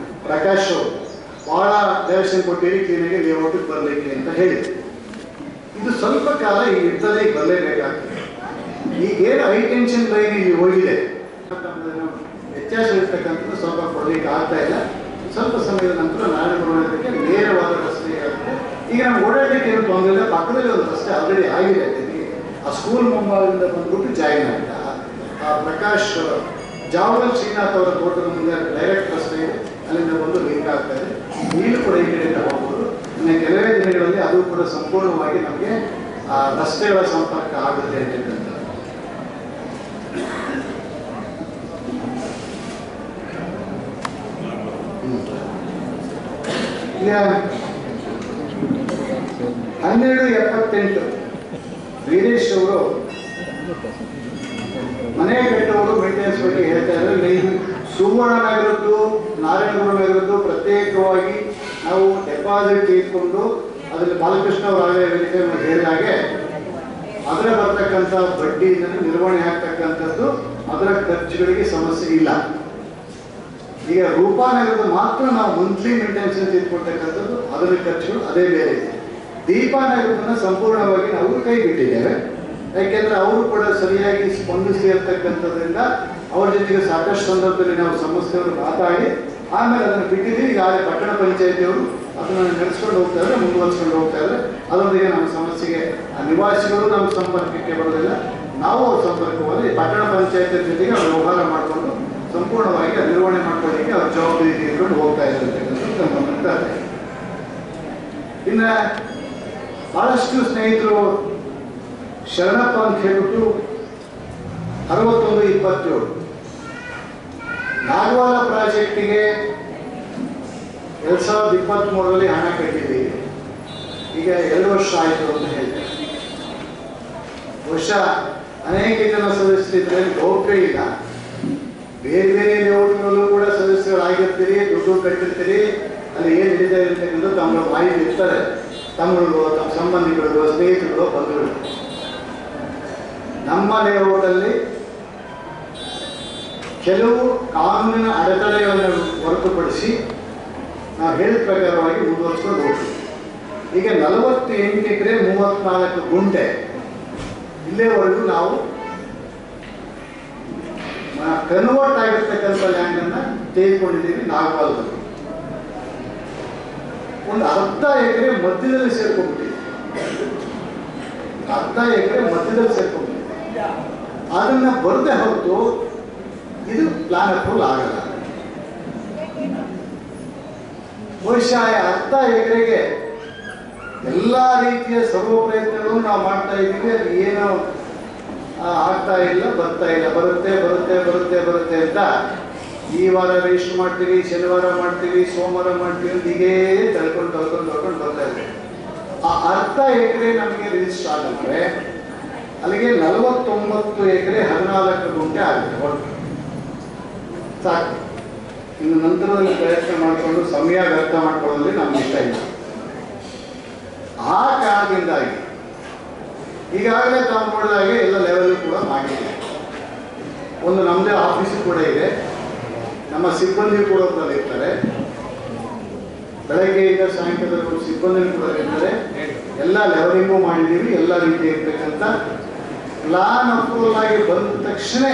ಪ್ರಕಾಶ್ ಅವರು ಭಾಳ ಡೈರೆಕ್ಷನ್ ಕೊಟ್ಟಿರಿ ಕ್ಲೀನಾಗಿ ಲೇಔಟಿಗೆ ಬರಲಿಕ್ಕೆ ಅಂತ ಹೇಳಿದ್ರು. ಇದು ಸ್ವಲ್ಪ ಕಾಲ ಈ ಇರ್ತದೆ, ಈಗ ಬರಲೇಬೇಕಾಗ್ತದೆ. ಈಗೇನು ಹೈ ಟೆನ್ಷನ್ ಲೈನ್ ಇಲ್ಲಿ ಹೋಗಿದೆ, ವ್ಯತ್ಯಾಸ ಇರ್ತಕ್ಕಂಥದ್ದು ಸ್ವಲ್ಪ ಕೊಡಲಿಕ್ಕೆ ಆಗ್ತಾ ಇಲ್ಲ. ಸ್ವಲ್ಪ ಸಮಯದ ನಂತರ ನಾರಾಯಣಗುರುನಗರಕ್ಕೆ ನೇರವಾದ ರಸ್ತೆ ಆಗುತ್ತೆ. ಈಗ ನಮ್ಗೆ ಓಡಾಡಲಿಕ್ಕೆ ಏನು ತೊಂದರೆ ಇಲ್ಲ. ಪಕ್ಕದಲ್ಲಿ ಒಂದು ರಸ್ತೆ ಆಲ್ರೆಡಿ ಆಗಿದೆ. ಆ ಸ್ಕೂಲ್ ಮುಂಭಾಗದಿಂದ ಬಂದ್ಬಿಟ್ಟು ಜಾಯಿನ್ ಆಗಿದೆ. ಆ ಪ್ರಕಾಶ್ ಜಾವಗಲ್ ಶ್ರೀನಾಥ್ ಅವರ ತೋಟದ ಮುಂದೆ ಡೈರೆಕ್ಟ್ ರಸ್ತೆ ಇದೆ, ಅಲ್ಲಿಂದ ಬಂದು ಲಿಂಕ್ ಆಗ್ತಾ ಇದೆ. ನೀರು ಕೂಡ ಈ ಕಡೆಯಿಂದ ಹೋಗ್ಬೋದು. ಇನ್ನು ಕೆಲವೇ ದಿನಗಳಲ್ಲಿ ಅದು ಕೂಡ ಸಂಪೂರ್ಣವಾಗಿ ನಮಗೆ ರಸ್ತೆಗಳ ಸಂಪರ್ಕ ಆಗುತ್ತೆ ಅಂತಕ್ಕಂಥ. ಈಗ 1278 ವೀರೇಶ್ ಅವರು ಮನೆ ಕಟ್ಟುವವರು ಮೇಂಟೆನೆನ್ಸ್ ಬಗ್ಗೆ ಹೇಳ್ತಾ ಇದ್ದಾರೆ. ಸುವರ್ಣ ನಗರದ್ದು ನಾರಾಯಣಗುರು ನಗರದ್ದು ಪ್ರತ್ಯೇಕವಾಗಿ ನಾವು ಡೆಪಾಸಿಟ್ ತೆಗೆದುಕೊಂಡು ಅದರಲ್ಲಿ ಬಾಲಕೃಷ್ಣ ಅವರಾಗಲೇ ವೆರಿಫೈ ಹೇಳಿದ ಹಾಗೆ ಅದರ ಬರ್ತಕ್ಕಂಥ ಬಡ್ಡಿ ನಿರ್ವಹಣೆ ಆಗ್ತಕ್ಕಂಥದ್ದು ಅದರ ಖರ್ಚುಗಳಿಗೆ ಸಮಸ್ಯೆ ಇಲ್ಲ. ಈಗ ರೂಪಾನಗರದ ಮಾತ್ರ ನಾವು ಮಂತ್ಲಿ ಮೇಂಟೆನೆನ್ಸ್ ತೆಗೆದುಕೊಳ್ತಕ್ಕಂಥದ್ದು ಅದರ ಖರ್ಚುಗಳು ಅದೇ ಬೇರೆ ಇದೆ. ದೀಪಾನಗರದನ್ನು ಸಂಪೂರ್ಣವಾಗಿ ನಾವು ಕೈ ಬಿಟ್ಟಿದ್ದೇವೆ. ಯಾಕೆಂದರೆ ಅವರು ಕೂಡ ಸರಿಯಾಗಿ ಸ್ಪಂದಿಸಿ ಇರ್ತಕ್ಕಂಥದ್ರಿಂದ ಅವ್ರ ಜೊತೆಗೆ ಸಾಕಷ್ಟು ಸಂದರ್ಭದಲ್ಲಿ ನಾವು ಸಮಸ್ಯೆಯನ್ನು ಮಾತಾಡಿ ಆಮೇಲೆ ಅದನ್ನು ಬಿಟ್ಟಿದ್ದೀವಿ. ಈಗಾಗಲೇ ಪಟ್ಟಣ ಪಂಚಾಯತಿಯವರು ಅದನ್ನು ನಡೆಸ್ಕೊಂಡು ಹೋಗ್ತಾ ಇದ್ದಾರೆ, ಮುಂದುವರಿಸ್ಕೊಂಡು ಹೋಗ್ತಾ ಇದ್ದಾರೆ. ಅದರೊಂದಿಗೆ ನಮ್ಮ ಸಮಸ್ಯೆಗೆ ನಿವಾಸಿಗಳು ನಮ್ಮ ಸಂಪರ್ಕಕ್ಕೆ ಬರೋದಿಲ್ಲ, ನಾವು ಅವ್ರ ಸಂಪರ್ಕವಾಗಿ ಪಟ್ಟಣ ಪಂಚಾಯತಿ ಜೊತೆಗೆ ಅವ್ರು ವ್ಯವಹಾರ ಮಾಡಿಕೊಂಡು ಸಂಪೂರ್ಣವಾಗಿ ನಿರ್ವಹಣೆ ಮಾಡ್ಕೊಳ್ಳಿಕ್ಕೆ ಅವ್ರ ಜವಾಬ್ದಾರಿ ತೆಗೆದುಕೊಂಡು ಹೋಗ್ತಾ ಇರ್ತಕ್ಕಂಥದ್ದು ನಮ್ಮ ಗಮನಕ್ಕೆ. ಇನ್ನು ಭಾಳಷ್ಟು ಸ್ನೇಹಿತರು ಶರಣಪ್ಪ ಅಂತ ಹೇಳ್ಬಿಟ್ಟು 6127 ನಾಗವಾಲ ಪ್ರಾಜೆಕ್ಟಿಗೆ 2023ರಲ್ಲಿ ಹಣ ಕಟ್ಟಿದ್ದೀವಿ. ಈಗ 2 ವರ್ಷ ಆಯಿತು ಅಂತ ಹೇಳ್ತಾರೆ. ಬಹುಶಃ ಅನೇಕ ಜನ ಸದಸ್ಯರಿದ್ರೆ ಗೌಪ್ಯ ಇಲ್ಲ. ಬೇರೆ ಬೇರೆ ಲೇಔಟ್ಗಳಲ್ಲೂ ಕೂಡ ಸದಸ್ಯರಾಗಿರ್ತೀರಿ, ದುಡ್ಡು ಕಟ್ಟಿರ್ತೀರಿ, ಅಲ್ಲಿ ಏನು ನಡೀತಾ ಇರ್ತಕ್ಕಂಥ ತಮ್ಮ ಮಾಹಿತಿ ಇರ್ತಾರೆ, ತಮ್ಮಗಳು, ತಮ್ಮ ಸಂಬಂಧಿಗಳು, ಸ್ನೇಹಿತರು, ಬಂಧುಗಳು. ನಮ್ಮ ಲೇಔಟಲ್ಲಿ ಕೆಲವು ಕಾನೂನಿನ ಅಡೆತಡೆಗಳನ್ನು ಹೊರತುಪಡಿಸಿ ನಾವು ಹೇಳಿದ ಪ್ರಕಾರವಾಗಿ ಮುಂದುವರಿಸ್ಕೊಂಡು ಹೋಗ್ತೀವಿ. ಈಗ 48 ಎಕರೆ 34 ಗುಂಟೆ ಇಲ್ಲಿವರೆಗೂ ನಾವು ಕನ್ವರ್ಟ್ ಆಗಿರ್ತಕ್ಕಂಥ ಲ್ಯಾಂಡನ್ನು ತೆಗೆದುಕೊಂಡಿದ್ದೀವಿ. ನಾಗವಾಲದಲ್ಲಿ ಒಂದು ಅರ್ಧ ಎಕರೆ ಮಧ್ಯದಲ್ಲಿ ಸೇರ್ಕೊಂಡ್ಬಿಟ್ಟಿದೆ. ಅದನ್ನು ಬರದೆ ಹೊರತು ಇದು ಪ್ಲಾನ್ ಅಪ್ರೂವಲ್ ಆಗಲ್ಲ. ಬಹುಶಃ ಅರ್ಧ ಎಕರೆಗೆ ಎಲ್ಲ ರೀತಿಯ ಸರ್ವ ಪ್ರಯತ್ನಗಳನ್ನು ನಾವು ಮಾಡ್ತಾ ಇದ್ದೀವಿ. ಅದು ಏನೋ ಆಗ್ತಾ ಇಲ್ಲ, ಬರ್ತಾ ಇಲ್ಲ, ಬರುತ್ತೆ ಅಂತ ಈ ವಾರ ರಿಜಿಸ್ಟರ್ ಮಾಡ್ತೀವಿ, ಶನಿವಾರ ಮಾಡ್ತೀವಿ, ಸೋಮವಾರ ಮಾಡ್ತೀವಿ ಅಂತ ಹೀಗೇ ತಳ್ಕೊಂಡು ಬರ್ತಾ ಇದ್ದೀವಿ. ಆ ಅರ್ಧ ಎಕರೆ ನಮಗೆ ರಿಜಿಸ್ಟರ್ ಆಗಿದ್ರೆ ಅಲ್ಲಿಗೆ 49 ಎಕರೆ 14 ಗುಂಟೆ ಆಗುತ್ತೆ ಒಟ್ಟು. ಸಾಕು. ಇನ್ನು ನಂತರದಲ್ಲಿ ಪ್ರಯತ್ನ ಮಾಡಿಕೊಂಡು ಸಮಯ ವ್ಯರ್ಥ ಮಾಡ್ಕೊಳ್ಳೋದ್ರಲ್ಲಿ ನಮ್ಗೆ ಇಷ್ಟ ಇಲ್ಲ. ಆ ಕಾರಣದಿಂದಾಗಿ ಈಗಾಗಲೇ ತಾವು ನೋಡಿದಾಗೆ ಎಲ್ಲ ಲೆವೆಲ್ ಕೂಡ ಮಾಡಿದೆ. ಒಂದು ನಮ್ಮದೇ ಆಫೀಸು ಕೂಡ ಇದೆ, ನಮ್ಮ ಸಿಬ್ಬಂದಿ ಕೂಡ ಇರ್ತಾರೆ. ಬೆಳಗ್ಗೆಯಿಂದ ಸಾಯಂಕಾಲದವರೆಗೂ ಸಿಬ್ಬಂದಿ ಕೂಡ ಇರ್ತಾರೆ. ಎಲ್ಲ ಲೆವೆಲಿಂಗು ಮಾಡಿದ್ದೀವಿ. ಎಲ್ಲ ರೀತಿ ಇರ್ತಕ್ಕಂಥ ಪ್ಲಾನ್ ಅಪ್ರೂವಲ್ ಆಗಿ ಬಂದ ತಕ್ಷಣ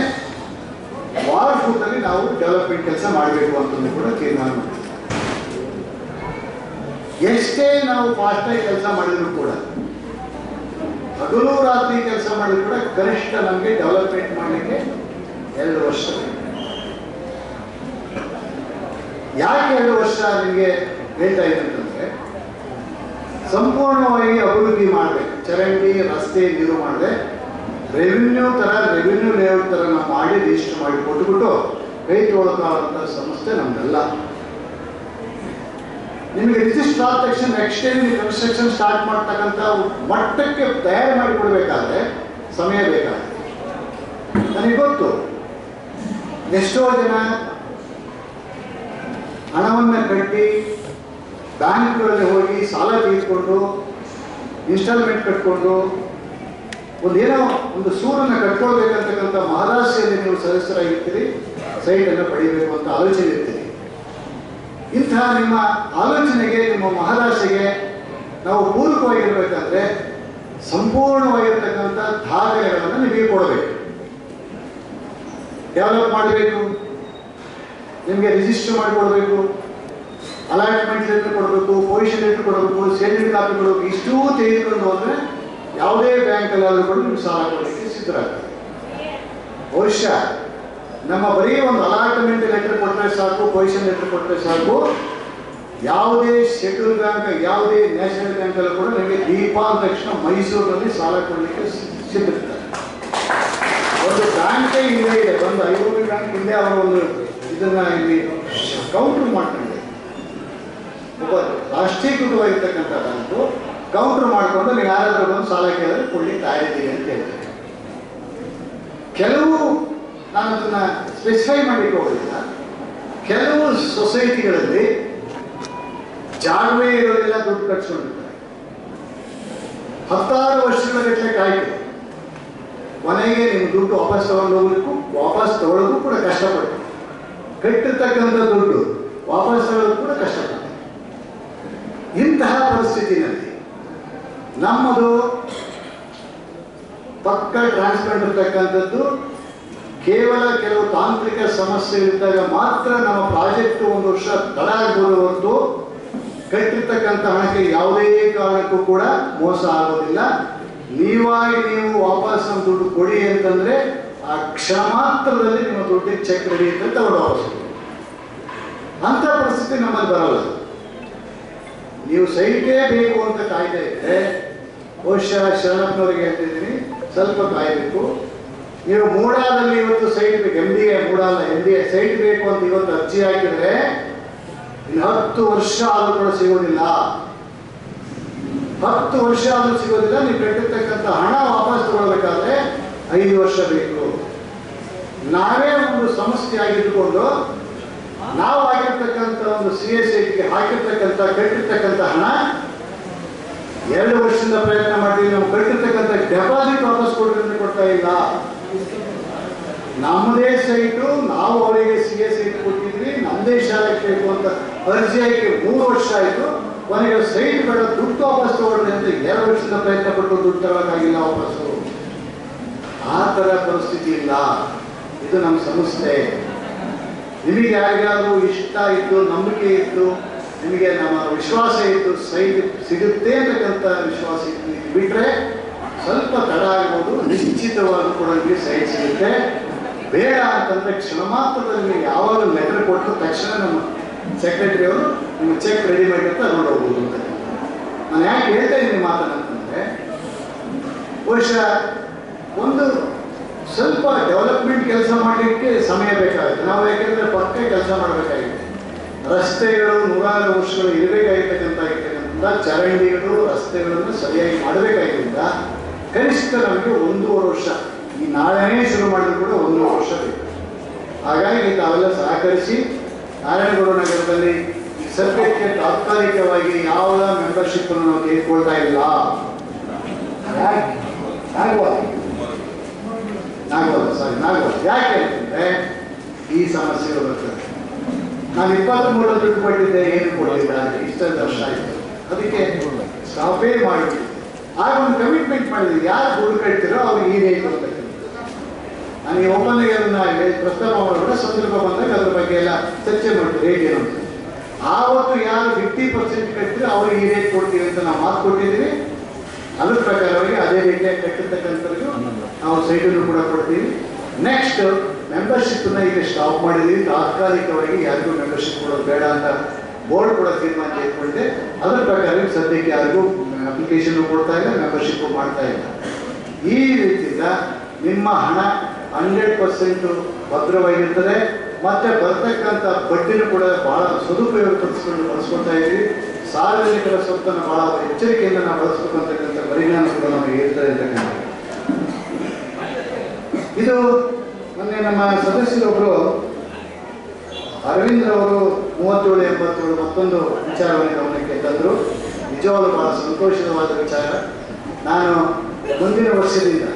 ವಾರದಲ್ಲಿ ನಾವು ಡೆವಲಪ್ಮೆಂಟ್ ಕೆಲಸ ಮಾಡಬೇಕು ಅಂತಂದು ಕೂಡ ತೀರ್ಮಾನ ಮಾಡಿದ್ದೀವಿ. ಎಷ್ಟೇ ನಾವು ಫಾಸ್ಟಾಗಿ ಕೆಲಸ ಮಾಡಿದ್ರು ಕೂಡ, ಹಗಲು ರಾತ್ರಿ ಕೆಲಸ ಮಾಡಿದ್ರು ಕೂಡ ಕನಿಷ್ಠ ನಮಗೆ ಡೆವಲಪ್ಮೆಂಟ್ ಮಾಡಲಿಕ್ಕೆ 2 ವರ್ಷ. ಯಾಕೆ 2 ವರ್ಷ ನಿಮಗೆ ಹೇಳ್ತಾ ಇದ್ದಂತಂದ್ರೆ, ಸಂಪೂರ್ಣವಾಗಿ ಅಭಿವೃದ್ಧಿ ಮಾಡಬೇಕು. ಚರಂಡಿ, ರಸ್ತೆ, ನೀರು ಮಾಡಿದೆ ರೆವಿನ್ಯೂ ಲೇಔಟ್ ಥರ ನಾವು ಮಾಡಿ ರಿಜಿಸ್ಟರ್ ಮಾಡಿ ಕೊಟ್ಟುಬಿಟ್ಟು ಕೈ ತೊಗೊಳಕಾದಂಥ ಸಂಸ್ಥೆ ನಮ್ದೆಲ್ಲ. ನಿಮಗೆ ರಿಜಿಸ್ಟರ್ ಆದ ತಕ್ಷಣ ನೆಕ್ಸ್ಟ್ ಟೈಮ್ ನೀವು ಕನ್ಸ್ಟ್ರಕ್ಷನ್ ಸ್ಟಾರ್ಟ್ ಮಾಡ್ತಕ್ಕಂಥ ಮಟ್ಟಕ್ಕೆ ತಯಾರು ಮಾಡಿಕೊಡ್ಬೇಕಾದ್ರೆ ಸಮಯ ಬೇಕಾಗುತ್ತೆ. ನನಗೆ ಗೊತ್ತು, ಎಷ್ಟೋ ಜನ ಹಣವನ್ನು ಕಟ್ಟಿ ಬ್ಯಾಂಕ್ಗಳಲ್ಲಿ ಹೋಗಿ ಸಾಲ ತೆಗೆದುಕೊಂಡು ಇನ್ಸ್ಟಾಲ್ಮೆಂಟ್ ಕಟ್ಕೊಂಡು ಒಂದು ಸೂರನ್ನು ಕಟ್ಕೊಳ್ಬೇಕಂತಕ್ಕಂಥ ಮಹಾರಾಷ್ಟ್ರದಲ್ಲಿ ನೀವು ಸದಸ್ಯರಾಗಿರ್ತೀರಿ, ಸೈಟನ್ನು ಪಡೆಯಬೇಕು ಅಂತ ಆಲೋಚನೆ ಇರ್ತೀರಿ. ಇಂತಹ ನಿಮ್ಮ ಆಲೋಚನೆಗೆ, ನಿಮ್ಮ ಮಹಾರಾಷ್ಟ್ರೆಗೆ ನಾವು ಪೂರಕವಾಗಿರಬೇಕಾದ್ರೆ ಸಂಪೂರ್ಣವಾಗಿರ್ತಕ್ಕಂಥ ದಾಖಲೆಗಳನ್ನು ನಿಮಗೆ ಕೊಡಬೇಕು. ಡೆವಲಪ್ ಮಾಡಬೇಕು, ನಿಮಗೆ ರಿಜಿಸ್ಟರ್ ಮಾಡಿಕೊಡ್ಬೇಕು, ಅಲಾಟ್ಮೆಂಟ್ ಲೆಟರ್ ಕೊಡಬೇಕು, ಪೊಸಿಷನ್ ಲೆಟರ್ ಕೊಡಬೇಕು, ಸೇಲ್ರಿ ಕಾಪಿ ಕೊಡಬೇಕು. ಇಷ್ಟೂ ತೆಗೆದುಕೊಂಡು ಹೋದರೆ ಯಾವುದೇ ಬ್ಯಾಂಕಲ್ಲಾದರೂ ಕೂಡ ನಿಮ್ಗೆ ಸಾಲ ಕೊಡಲಿಕ್ಕೆ ಸಿದ್ಧರಾಗ್ತದೆ. ಬಹುಶಃ ನಮ್ಮ ಬರೀ ಒಂದು ಅಲಾಟ್ಮೆಂಟ್ ಲೆಟರ್ ಕೊಟ್ಟರೆ ಸಾಕು, ಪೊಸಿಷನ್ ಲೆಟರ್ ಕೊಟ್ಟರೆ ಸಾಕು, ಯಾವುದೇ ಶೆಡ್ಯೂಲ್ ಬ್ಯಾಂಕ್, ಯಾವುದೇ ನ್ಯಾಷನಲ್ ಬ್ಯಾಂಕಲ್ಲೂ ಕೂಡ ನಿಮಗೆ ದೀಪ ಅಂದ ತಕ್ಷಣ ಮೈಸೂರಿನಲ್ಲಿ ಸಾಲ ಕೊಡಲಿಕ್ಕೆ ಸಿದ್ಧರಿರ್ತಾರೆ. ಒಂದು ಬ್ಯಾಂಕೇ ಇಲ್ಲೇ ಇದೆ, ಒಂದು ಐರೋಪಿ ಬ್ಯಾಂಕ್ ಇಲ್ಲೇ ಅವರ ಒಂದು ಇದನ್ನು ಇಲ್ಲಿ ಕೌಂಟ್ರ್ ಮಾಡ್ಕೊಂಡಿದೆ. ಒಬ್ಬ ರಾಷ್ಟ್ರೀಕೃತವಾಗಿರ್ತಕ್ಕಂಥ ಬ್ಯಾಂಕು ಕೌಂಟ್ರ್ ಮಾಡಿಕೊಂಡು ನೀವು ಯಾರಾದರೂ ಬಂದು ಸಾಲ ಕೇಳಿದ್ರೆ ಕೊಡ್ಲಿಕ್ಕೆ ತಯಾರಿದ್ದೀವಿ ಅಂತ ಹೇಳ್ತಾರೆ. ಕೆಲವು, ನಾನು ಅದನ್ನು ಸ್ಪೆಸಿಫೈ ಮಾಡಲಿಕ್ಕೆ ಹೋಗಲಿಲ್ಲ, ಕೆಲವು ಸೊಸೈಟಿಗಳಲ್ಲಿ ಜಾಗವೇ ಇರೋದಿಲ್ಲ, ದುಡ್ಡು ಕಟ್ಸ್ಕೊಂಡಿರ್ತಾರೆ. 16 ವರ್ಷಗಳ ಗಟ್ಟಲೆ ಕಾಯ್ತು, ಕೊನೆಗೆ ನಿಮ್ಮ ದುಡ್ಡು ವಾಪಸ್ ತಗೊಂಡು ಹೋಗ್ಲಿಕ್ಕೂ ವಾಪಸ್ ತಗೊಳ್ಳೋಕ್ಕೂ ಕೂಡ ಕಷ್ಟಪಟ್ಟು, ಕಟ್ಟಿರ್ತಕ್ಕಂಥ ದುಡ್ಡು ವಾಪಸ್ ತಗೊಳ್ಳೋದು ಕೂಡ ಕಷ್ಟಪಟ್ಟು. ಇಂತಹ ಪರಿಸ್ಥಿತಿನಲ್ಲಿ ನಮ್ಮದು ಪಕ್ಕ ಟ್ರಾನ್ಸ್ಪರೆಂಟ್ ಇರ್ತಕ್ಕಂಥದ್ದು. ಕೇವಲ ಕೆಲವು ತಾಂತ್ರಿಕ ಸಮಸ್ಯೆ ಇದ್ದಾಗ ಮಾತ್ರ ನಮ್ಮ ಪ್ರಾಜೆಕ್ಟ್ 1 ವರ್ಷ ತಡ ಆಗ್ಬೋದು ಹೊರತು ಕಟ್ಟಿರ್ತಕ್ಕಂಥ ಹಣಕ್ಕೆ ಯಾವುದೇ ಕಾರಣಕ್ಕೂ ಕೂಡ ಮೋಸ ಆಗೋದಿಲ್ಲ. ನೀವಾಗಿ ನೀವು ವಾಪಸ್ ನಮ್ಮ ದುಡ್ಡು ಕೊಡಿ ಅಂತಂದ್ರೆ ಆ ಕ್ಷಣ ಮಾತ್ರದಲ್ಲಿ ನಿಮ್ಮ ದುಡ್ಡಿಗೆ ಚೆಕ್ ರೆಡಿ ಅಂತ ತಗೊಂಡು ವಾಪಸ್. ಅಂತ ಪರಿಸ್ಥಿತಿ ನಮ್ಮಲ್ಲಿ ಬರಲ್ಲ. ನೀವು ಸೈಟೇ ಬೇಕು ಅಂತ ಕಾಯ್ತಾ ಇದ್ರೆ ಬಹುಶಃ ಶರಣಪ್ಪನವರಿಗೆ ಹೇಳ್ತಿದ್ದೀನಿ, ಸ್ವಲ್ಪ ಕಾಯಬೇಕು. ನೀವು ಮೂಡಾದಲ್ಲಿ ಇವತ್ತು ಸೈಟ್ ಬೇಕು, MDA ಸೈಟ್ ಬೇಕು ಅಂತ ಇವತ್ತು ಅರ್ಜಿ ಹಾಕಿದ್ರೆ ಇನ್ನು 10 ವರ್ಷ ಆದರೂ ಕೂಡ ಸಿಗೋದಿಲ್ಲ. 10 ವರ್ಷ ಆದರೂ ಸಿಗೋದಿಲ್ಲ. ನೀವು ಕಟ್ಟಿರ್ತಕ್ಕಂಥ ಹಣ ವಾಪಸ್ ತಗೊಳ್ಬೇಕಾದ್ರೆ 5 ವರ್ಷ ಬೇಕು. ನಾವೇ ಒಂದು ಸಂಸ್ಥೆ ಆಗಿದ್ದುಕೊಂಡು ನಾವು ಆಗಿರ್ತಕ್ಕಂಥ ಒಂದು CSITಗೆ ಹಾಕಿರ್ತಕ್ಕಂಥ ಕಟ್ಟಿರ್ತಕ್ಕಂಥ ಹಣ 2 ವರ್ಷದಿಂದ ಪ್ರಯತ್ನ ಮಾಡಿ ನಾವು ಕಟ್ಟಿರ್ತಕ್ಕಂಥ ಡೆಪಾಸಿಟ್ ವಾಪಸ್ ಕೊಡ್ತಾ ಇಲ್ಲ. ನಮ್ಮದೇ ಸೈಟು, ನಾವು ಅವರಿಗೆ CSIT ಕೊಟ್ಟಿದ್ವಿ, ನಮ್ಮದೇ ಶಾಲೆಗೆ ಬೇಕು ಅಂತ ಅರ್ಜಿ ಹಾಕಿ 3 ವರ್ಷ ಆಯಿತು. ಕೊನೆಗೆ ಸೈಟ್ ಬೇಡ, ದುಡ್ಡು ವಾಪಸ್ ತಗೊಳ್ಳಿ ಅಂತ 2 ವರ್ಷದಿಂದ ಪ್ರಯತ್ನ ಪಟ್ಟು ದುಡ್ಡು ತಗೊಳಕ್ಕಾಗಿಲ್ಲ ವಾಪಸ್ಸು. ಆ ಥರ ಪರಿಸ್ಥಿತಿ ಇಲ್ಲ. ಇದು ನಮ್ಮ ಸಂಸ್ಥೆ. ನಿಮಗೆ ಯಾರಿಗಾದ್ರೂ ಇಷ್ಟ ಇತ್ತು, ನಂಬಿಕೆ ಇತ್ತು, ನಿಮಗೆ ನಮ್ಮ ವಿಶ್ವಾಸ ಇತ್ತು, ಸೈಟ್ ಸಿಗುತ್ತೆ ಅಂತಕ್ಕಂಥ ವಿಶ್ವಾಸ ಇತ್ತು, ಬಿಟ್ಟರೆ ಸ್ವಲ್ಪ ತಡ ಆಗ್ಬೋದು. ನಿಶ್ಚಿತವಾಗಿ ಕೂಡ ನಿಮಗೆ ಸೈಟ್ ಸಿಗುತ್ತೆ. ಬೇಡ ಅಂತಂದ್ರೆ ಕ್ಷಣ ಮಾತ್ರದಲ್ಲಿ ನಿಮಗೆ ಯಾವಾಗಲೂ ಲೆಟರ್ ಕೊಟ್ಟು ತಕ್ಷಣ ನಮ್ಮ ಸೆಕ್ರೆಟರಿ ಅವರು ನಿಮ್ಮ ಚೆಕ್ ರೆಡಿ ಮಾಡಿ ಅಂತ ತಗೊಂಡು ಹೋಗ್ಬೋದು ಅಂತ. ನಾನು ಯಾಕೆ ಹೇಳ್ತಾ ಇದ್ದೀನಿ ಮಾತನ್ನಂತಂದ್ರೆ, ಬಹುಶಃ ಒಂದು ಸ್ವಲ್ಪ ಡೆವಲಪ್ಮೆಂಟ್ ಕೆಲಸ ಮಾಡಲಿಕ್ಕೆ ಸಮಯ ಬೇಕಾಗುತ್ತೆ. ನಾವು ಯಾಕೆಂದರೆ ಪಕ್ಕ ಕೆಲಸ ಮಾಡಬೇಕಾಗಿದೆ. ರಸ್ತೆಗಳು 100 ವರ್ಷಗಳು ಇರಬೇಕಾಗಿರ್ತಕ್ಕಂಥ ಚರಂಡಿಗಳು, ರಸ್ತೆಗಳನ್ನು ಸರಿಯಾಗಿ ಮಾಡಬೇಕಾಗಿದ್ದರಿಂದ ಕನಿಷ್ಠ ನಮಗೆ 1.5 ವರ್ಷ, ಈ ನಾಳೆನೇ ಶುರು ಮಾಡಿದ್ರು ಕೂಡ 1 ವರ್ಷ ಬೇಕು. ಹಾಗಾಗಿ ತಾವೆಲ್ಲ ಸಹಕರಿಸಿ ನಾರಾಯಣಗೌಡ ನಗರದಲ್ಲಿ ಸದ್ಯಕ್ಕೆ ತಾತ್ಕಾಲಿಕವಾಗಿ ಯಾವ ಮೆಂಬರ್ಶಿಪ್ ಅನ್ನು ನಾವು ತೆಗೆದುಕೊಳ್ತಾ ಇಲ್ಲ. ನಾಗವಾದ ಯಾಕೆ ಅಂತಂದ್ರೆ ಈ ಸಮಸ್ಯೆಗಳು ಬರ್ತದೆ. ನಾನು 23 ದುಡ್ಡು ಕೊಟ್ಟಿದ್ದೆ, ಏನು ಕೊಡಲಿಲ್ಲ, ಇಷ್ಟೊಂದು ವರ್ಷ ಆಯಿತು. ಅದಕ್ಕೆ ಸ್ಟಾಪೇ ಮಾಡಿಬಿಟ್ಟು ಆಗ ಒಂದು ಕಮಿಟ್ಮೆಂಟ್ ಮಾಡಿದ್ವಿ, ಯಾರು ದುಡ್ಡು ಕಟ್ತಿರೋ ಅವ್ರಿಗೆ ಈ ರೇಟ್ ಅಂತಕ್ಕಂಥ. ನನಗೆ ಒಬ್ಬನಿಗೆ ಅದನ್ನ ಪ್ರಸ್ತಾಪ ಮಾಡೋಣ, ಸಂದರ್ಭ ಬಂದಾಗ ಅದ್ರ ಬಗ್ಗೆ ಎಲ್ಲ ಚರ್ಚೆ ಮಾಡ್ತೀವಿ ರೇಟ್ ಏನು ಅಂತ. ಆವತ್ತು ಯಾರು 50% ಕಟ್ತಿರೋ ಅವ್ರಿಗೆ ಈ ರೇಟ್ ಕೊಡ್ತೀವಿ ಅಂತ ನಾವು ಮಾತು ಕೊಟ್ಟಿದ್ದೀವಿ. ಅದ್ರ ಪ್ರಕಾರವಾಗಿ ಅದೇ ರೀತಿಯಾಗಿ ಕಟ್ಟಿರ್ತಕ್ಕಂಥವ್ರಿಗೂ ನಾವು ಸೈಟನ್ನು ಕೂಡ ಕೊಡ್ತೀವಿ. ನೆಕ್ಸ್ಟ್ ಮೆಂಬರ್ಶಿಪ್ನ ಈಗ ಸ್ಟಾಪ್ ಮಾಡಿದ್ವಿ. ತಾತ್ಕಾಲಿಕವಾಗಿ ಯಾರಿಗೂ ಮೆಂಬರ್ಶಿಪ್ ಕೊಡೋದು ಬೇಡ ಅಂತ ಬೋರ್ಡ್ ಕೂಡ ತೀರ್ಮಾನ ತೆಗೆದುಕೊಂಡಿದೆ. ಅದರ ಪ್ರಕಾರ ಸದ್ಯಕ್ಕೆ ಯಾರಿಗೂ ಅಪ್ಲಿಕೇಶನ್ ಕೊಡ್ತಾ ಇಲ್ಲ, ಮೆಂಬರ್ಶಿಪ್ ಮಾಡ್ತಾ ಇಲ್ಲ. ಈ ರೀತಿಯಿಂದ ನಿಮ್ಮ ಹಣ 100% ಭದ್ರವಾಗಿರ್ತದೆ. ಮತ್ತೆ ಬರ್ತಕ್ಕಂಥ ಬಡ್ಡಿನೂ ಕೂಡ ಬಹಳ ಸದುಪಯೋಗ ಬಳಸ್ಕೊಳ್ತಾ ಇದ್ದೀವಿ. ಸಾರ್ವಜನಿಕರ ಸ್ವತ್ತನ್ನು ಬಹಳ ಎಚ್ಚರಿಕೆಯಿಂದ ನಾವು ಬಳಸಬೇಕು ಅಂತಕ್ಕಂಥ ಪರಿಜ್ಞಾನ ಕೂಡ ನಮಗೆ ಇರ್ತದೆ ಅಂತಕ್ಕಂಥ. ಇದು ಮೊನ್ನೆ ನಮ್ಮ ಸದಸ್ಯರೊಬ್ಬರು ಅರವಿಂದ್ ಅವರು 3787 ಮತ್ತೊಂದು ವಿಚಾರವನ್ನು ಗಮನಕ್ಕೆ ತಂದರು. ನಿಜವಾಗ್ಲೂ ಬಹಳ ಸಂತೋಷವಾದ ವಿಚಾರ. ನಾನು ಮುಂದಿನ ವರ್ಷದಿಂದ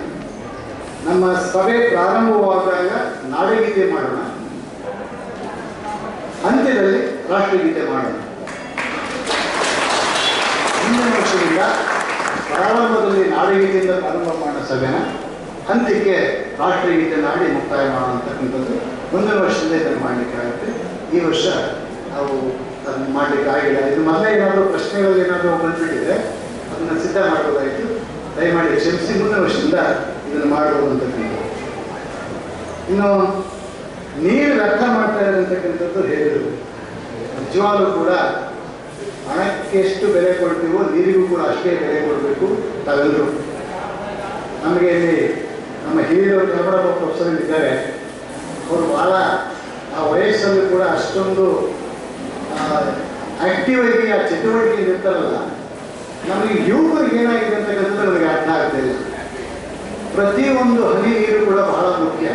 ನಮ್ಮ ಸಭೆ ಪ್ರಾರಂಭವಾದಾಗ ನಾಡಗೀತೆ ಮಾಡೋಣ, ಅಂತ್ಯದಲ್ಲಿ ರಾಷ್ಟ್ರಗೀತೆ ಮಾಡೋಣ. ಮುಂದಿನ ವರ್ಷದಿಂದ ಪ್ರಾರಂಭದಲ್ಲಿ ನಾಡಗೀತೆಯಿಂದ ಪ್ರಾರಂಭ ಮಾಡೋ ಸಭೆನ ಅಂತ್ಯಕ್ಕೆ ರಾಷ್ಟ್ರಗೀತೆ ನಾಡಿ ಮುಕ್ತಾಯ ಮಾಡೋಣ ಅಂತಕ್ಕಂಥದ್ದು ಮುಂದಿನ ವರ್ಷದಿಂದ ಇದನ್ನು ಮಾಡಲಿಕ್ಕೆ ಆಗುತ್ತೆ. ಈ ವರ್ಷ ನಾವು ಅದನ್ನು ಮಾಡಲಿಕ್ಕೆ ಆಗಿಲ್ಲ. ಇದು ಮೊದಲೇ ಏನಾದರೂ ಪ್ರಶ್ನೆಗಳು ಏನಾದರೂ ಬಂದುಬಿಟ್ಟಿದ್ರೆ ಅದನ್ನು ಸಿದ್ಧ ಮಾಡಬಹುದಾಯಿತು. ದಯಮಾಡಿ ಕ್ಷಮಿಸಿ, ಮುಂದಿನ ವರ್ಷದಿಂದ ಇದನ್ನು ಮಾಡಬಹುದು ಅಂತಕ್ಕಂಥದ್ದು. ಇನ್ನು ನೀರು ವ್ಯರ್ಥ ಮಾಡ್ತಾ ಇರೋದಂತಕ್ಕಂಥದ್ದು ಹೇಳಿದರು. ನಿಜವಾಗ್ಲೂ ಕೂಡ ಹಣಕ್ಕೆ ಎಷ್ಟು ಬೆಲೆ ಕೊಡ್ತೀವೋ ನೀರಿಗೂ ಕೂಡ ಅಷ್ಟೇ ಬೆಲೆ ಕೊಡಬೇಕು ತಾವೆಲ್ಲರೂ. ನಮಗೆ ಇಲ್ಲಿ ನಮ್ಮ ಹಿರಿಯರು ಕನ್ನಡ ಪ್ರೊಫೆಸರ್ ಇದ್ದಾರೆ. ಅವರು ಭಾಳ ಆ ವಯಸ್ಸಲ್ಲೂ ಕೂಡ ಅಷ್ಟೊಂದು ಆಕ್ಟಿವ್ ಆಗಿ ಆ ಚಟುವಟಿಕೆಯಿಂದ ಇರ್ತಾರಲ್ಲ. ನಮಗೆ ಯುವಕರಿಗೆ ಏನಾಗಿದೆ ಅಂತಕ್ಕಂಥದ್ದು ನಮಗೆ ಅರ್ಥ ಆಗ್ತಾಯಿಲ್ಲ. ಪ್ರತಿಯೊಂದು ಹನಿ ನೀರು ಕೂಡ ಬಹಳ ಮುಖ್ಯ.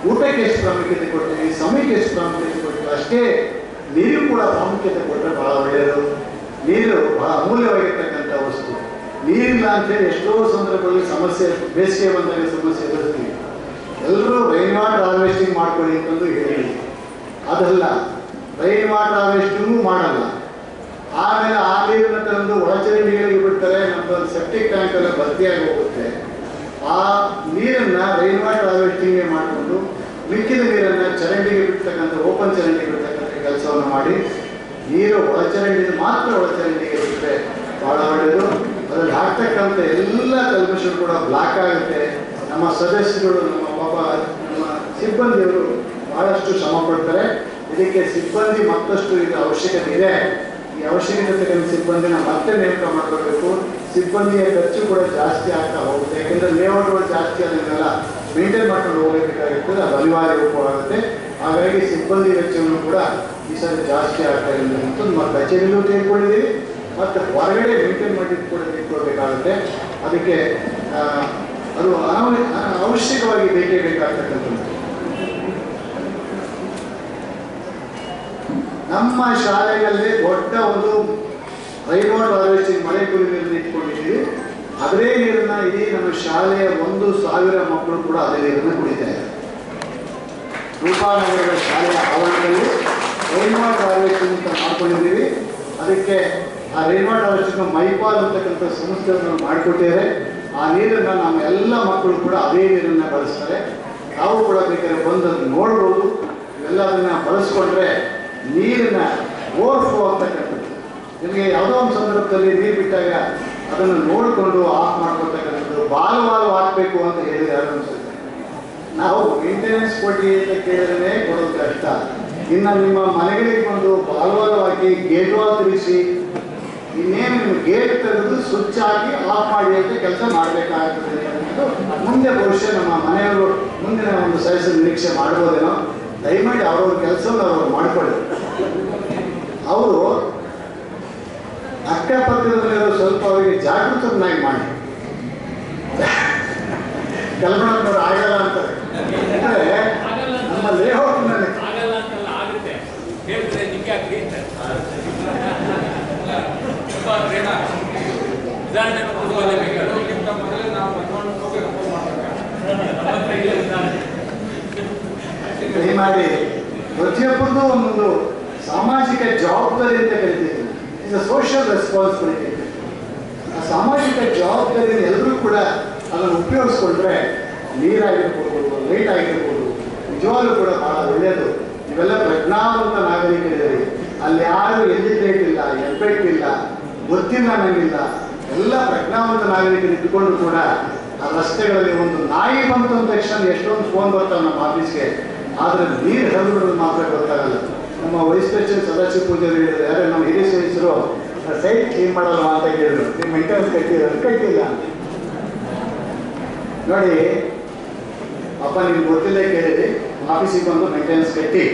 ಊಟಕ್ಕೆ ಎಷ್ಟು ಪ್ರಾಮುಖ್ಯತೆ ಕೊಡ್ತೀವಿ, ಸಮಯಕ್ಕೆ ಎಷ್ಟು ಪ್ರಾಮುಖ್ಯತೆ ಕೊಡ್ತೀವಿ, ಅಷ್ಟೇ ನೀರು ಕೂಡ ಪ್ರಾಮುಖ್ಯತೆ ಕೊಟ್ಟರೆ ಬಹಳ ಒಳ್ಳೆಯದು. ನೀರು ಬಹಳ ಅಮೂಲ್ಯವಾಗಿರ್ತಕ್ಕಂಥ ವಸ್ತು. ನೀರಿಲ್ಲ ಅಂತೇಳಿ ಎಷ್ಟೋ ಸಂದರ್ಭದಲ್ಲಿ ಸಮಸ್ಯೆ, ಬೇಸಿಗೆ ಬಂದಾಗ ಸಮಸ್ಯೆ ಎದುರಿಸ್ತೀವಿ. ಎಲ್ಲರೂ ರೈನ್ ವಾಟರ್ ಹಾರ್ವೆಸ್ಟಿಂಗ್ ಮಾಡ್ಕೊಳ್ಳಿ ಅಂತಂದು ಹೇಳಿ, ಅದಲ್ಲ, ರೈನ್ ವಾಟರ್ ಹಾರ್ವೆಸ್ಟಿಂಗು ಮಾಡಲ್ಲ. ಆಮೇಲೆ ಆ ನೀರನ್ನು ತಂದು ಒಳಚರಂಡಿಗಳಿಗೆ ಬಿಡ್ತಾರೆ. ನಮ್ಮದೊಂದು ಸೆಪ್ಟಿಕ್ ಟ್ಯಾಂಕ್ ಎಲ್ಲ ಭರ್ತಿಯಾಗಿ ಹೋಗುತ್ತೆ. ಆ ನೀರನ್ನು ರೈನ್ ವಾಟರ್ ಹಾರ್ವೆಸ್ಟಿಂಗ್ ಮಾಡಿಕೊಂಡು ಮಿಕ್ಕಿದ ನೀರನ್ನು ಚರಂಡಿಗೆ ಬಿಡ್ತಕ್ಕಂಥ ಓಪನ್ ಚರಂಡಿಗೆ ಬಿಡ್ತಕ್ಕಂಥ ಕೆಲಸವನ್ನು ಮಾಡಿ ನೀರು ಒಳಚರಂಡಿಗೆ ಮಾತ್ರ ಒಳಚರಂಡಿಗೆ ಬಿಟ್ಟರೆ ಭಾಳ ಒಳ್ಳೆಯದು. ಅದರಲ್ಲಿ ಆಗ್ತಕ್ಕಂಥ ಎಲ್ಲ ಕಲ್ಮಶಗಳು ಕೂಡ ಬ್ಲಾಕ್ ಆಗುತ್ತೆ. ನಮ್ಮ ಸದಸ್ಯರು, ನಮ್ಮ ಪಾಪ ನಮ್ಮ ಸಿಬ್ಬಂದಿಯವರು ಭಾಳಷ್ಟು ಶ್ರಮ ಪಡ್ತಾರೆ. ಇದಕ್ಕೆ ಸಿಬ್ಬಂದಿ ಮತ್ತಷ್ಟು ಈಗ ಅವಶ್ಯಕತೆ ಇದೆ. ಈ ಅವಶ್ಯಕತೆ ಸಿಬ್ಬಂದಿನ ಮತ್ತೆ ನೇಮಕ ಮಾಡಬೇಕು. ಸಿಬ್ಬಂದಿಯ ಖರ್ಚು ಕೂಡ ಜಾಸ್ತಿ ಆಗ್ತಾ ಹೋಗುತ್ತೆ. ಯಾಕೆಂದರೆ ಲೇಔಟ್ಗಳು ಜಾಸ್ತಿ ಅದನ್ನೆಲ್ಲ ಮೇಂಟೈನ್ ಮಾಡ್ಕೊಂಡು ಹೋಗಬೇಕಾಗಿರ್ತದೆ. ಅದು ಅನಿವಾರ್ಯ ರೂಪವಾಗುತ್ತೆ. ಹಾಗಾಗಿ ಸಿಬ್ಬಂದಿ ವೆಚ್ಚವನ್ನು ಕೂಡ ಈ ಸರಿ ಜಾಸ್ತಿ ಆಗ್ತಾ ಇದೆ ಅಂತ ನಮ್ಮ ಕಚೇರಿಯಲ್ಲೂ ತೆಗೆದುಕೊಂಡಿದ್ದೀವಿ ಮತ್ತು ಹೊರಗಡೆ ಮೇಂಟೈನ್ ಮಾಡಿ ಕೂಡ ತೆಗೆದುಕೊಳ್ಬೇಕಾಗುತ್ತೆ. ಅದಕ್ಕೆ ಅದು ಅವಶ್ಯಕವಾಗಿ ಬೇಕೇ ಬೇಕಾಗ್ತಕ್ಕಂಥದ್ದು. ನಮ್ಮ ಶಾಲೆಗಳಲ್ಲಿ ದೊಡ್ಡ ಒಂದು ರೈನ್ ವಾಟರ್ ಹಾರ್ವೆಸ್ಟಿಂಗ್ ಮಳೆ ಕುರಿ ನೀರನ್ನು ಇಟ್ಕೊಂಡಿದ್ದೀವಿ. ಅದೇ ನೀರನ್ನ ಇಡೀ ನಮ್ಮ ಶಾಲೆಯ 1,000 ಮಕ್ಕಳು ಕೂಡ ಅದೇ ನೀರನ್ನು ಕುಡಿತಾ ಇದ್ದಾರೆ. ರೂಪಾನಗರದ ಶಾಲೆಯ ಆವರಣದಲ್ಲಿ ರೈನ್ ವಾಟರ್ ಹಾರ್ವೆಸ್ಟಿಂಗ್ ಅಂತ ಮಾಡ್ಕೊಂಡಿದ್ದೀವಿ. ಅದಕ್ಕೆ ಆ ರೈನ್ ವಾಟರ್ ಹಾರ್ವೆಸ್ಟಿಂಗ್ ಮೈಪಾಲ್ ಅಂತಕ್ಕಂಥ ಸಂಸ್ಥೆಯನ್ನು ಮಾಡಿಕೊಟ್ಟಿದ್ದಾರೆ. ಆ ನೀರನ್ನು ನಮ್ಮ ಎಲ್ಲ ಮಕ್ಕಳು ಕೂಡ ಅದೇ ನೀರನ್ನು ಬಳಸ್ತಾರೆ. ನಾವು ಕೂಡ ಬೇಕಾದ್ರೆ ಬಂದು ನೋಡ್ಬೋದು. ಇವೆಲ್ಲ ಅದನ್ನು ಬಳಸ್ಕೊಂಡ್ರೆ ನೀರಿನ ಓವರ್ಫ್ಲೋ ಅಂತಕ್ಕಂಥದ್ದು. ನಿಮಗೆ ಯಾವುದೋ ಒಂದು ಸಂದರ್ಭದಲ್ಲಿ ನೀರು ಬಿಟ್ಟಾಗ ಅದನ್ನು ನೋಡಿಕೊಂಡು ಆಫ್ ಮಾಡ್ಕೊಳ್ತಕ್ಕಂಥದ್ದು. ಬಾಲು ಹಾಕಬೇಕು ಅಂತ ಹೇಳಿದ್ರೆ ಯಾರು ಅನಿಸುತ್ತೆ. ನಾವು ಮೇಂಟೆನೆನ್ಸ್ ಕೊಡಿ ಅಂತ ಕೇಳಿದ್ರೆ ಕೊಡೋದು ಕಷ್ಟ. ಇನ್ನು ನಿಮ್ಮ ಮನೆಗಳಿಗೆ ಬಂದು ಬಾಲು ಹಾಕಿ ಗೇಟ್ ವಾಲ್ ತಿರುಗಿಸಿ ಇನ್ನೇನು ನಿಮ್ಮ ಗೇಟ್ ತೆಗೆದು ಸ್ವಿಚ್ ಹಾಕಿ ಆಫ್ ಮಾಡಿ ಅಂತ ಕೆಲಸ ಮಾಡಬೇಕಾಗ್ತದೆ ಅನ್ನೋದು ಮುಂದೆ ಬಹುಶಃ ನಮ್ಮ ಮನೆಯವರು ಮುಂದಿನ ಒಂದು ಸದಸ್ಯರ ನಿರೀಕ್ಷೆ ಮಾಡ್ಬೋದೇನೋ. ದಯಮಾಡಿ ಅವ್ರವ್ರ ಕೆಲಸವನ್ನು ಅವರು ಮಾಡಿಕೊಳ್ಳಿ. ಅವರು ಅಕ್ಕಪಕ್ಕದಲ್ಲಿರೋ ಸ್ವಲ್ಪ ಅವರಿಗೆ ಜಾಗೃತರನ್ನಾಗಿ ಮಾಡಿ. ಕಲ್ಪನಾ ಆಗಲ್ಲ ಅಂತಾರೆ. ಅಂದರೆ ನಮ್ಮ ಲೇಔಟ್ನಲ್ಲಿ ದಯಮಾಡಿ ಪ್ರತಿಯೊಬ್ಬರದ್ದು ಒಂದೊಂದು ಸಾಮಾಜಿಕ ಜವಾಬ್ದಾರಿ ಅಂತ ಕರಿತೀವಿ. Is a social responsibility. ಆ ಸಾಮಾಜಿಕ ಜವಾಬ್ದಾರಿಯನ್ನು ಎಲ್ಲರೂ ಕೂಡ ಅದನ್ನು ಉಪಯೋಗಿಸ್ಕೊಂಡ್ರೆ ನೀರಾಗಿರ್ಬೋದು, ಲೈಟ್ ಆಗಿರ್ಬೋದು, ನಿಜವಾಗ್ಲೂ ಕೂಡ ಬಹಳ ಒಳ್ಳೆಯದು. ಇವೆಲ್ಲ ಪ್ರಜ್ಞಾವಂತ ನಾಗರಿಕರಿದ್ದಾರೆ. ಅಲ್ಲಿ ಯಾರು ಎಜುಕೇಟ್ ಇಲ್ಲ, ಎಫೆಕ್ಟ್ ಇಲ್ಲ, ಗೊತ್ತಿಲ್ಲ ನನಗಿಲ್ಲ, ಎಲ್ಲ ಪ್ರಜ್ಞಾವಂತ ನಾಗರಿಕರು ಇದ್ದುಕೊಂಡು ಕೂಡ ಆ ರಸ್ತೆಗಳಲ್ಲಿ ಒಂದು ನಾಯಿ ಬಂತು ಅಂದ ತಕ್ಷಣ ಎಷ್ಟೊಂದು ಫೋನ್ ಬರ್ತಾವೆ ನಮ್ಮ ಆಫೀಸ್ಗೆ. ಆದರೆ ನೀರು ಹರಿದು ಮಾತ್ರ ಗೊತ್ತಾಗಲ್ಲ. ನಮ್ಮ ವೈಸ್ ಪ್ರೆಸಿಡೆಂಟ್ ಸದಾಶಿವ ಪೂಜಾರಿ ಹೇಳಿದ್ರು, ಯಾರು ನಮ್ಮ ಹಿರಿಯ ಸದಸ್ಯರು ಸೈಟ್ ಕ್ಲೀನ್ ಮಾಡಲ್ಲ ಅಂತ ಕೇಳಿದ್ರು. ನೀವು ಮೇಂಟೆನೆನ್ಸ್ ಕಟ್ಟಿಲ್ಲ ನೋಡಿ ಅಪ್ಪ, ನಿಮ್ಗೆ ಗೊತ್ತಿಲ್ಲ ಕೇಳಿರಿ. ಆಫೀಸಿಗೆ ಬಂದು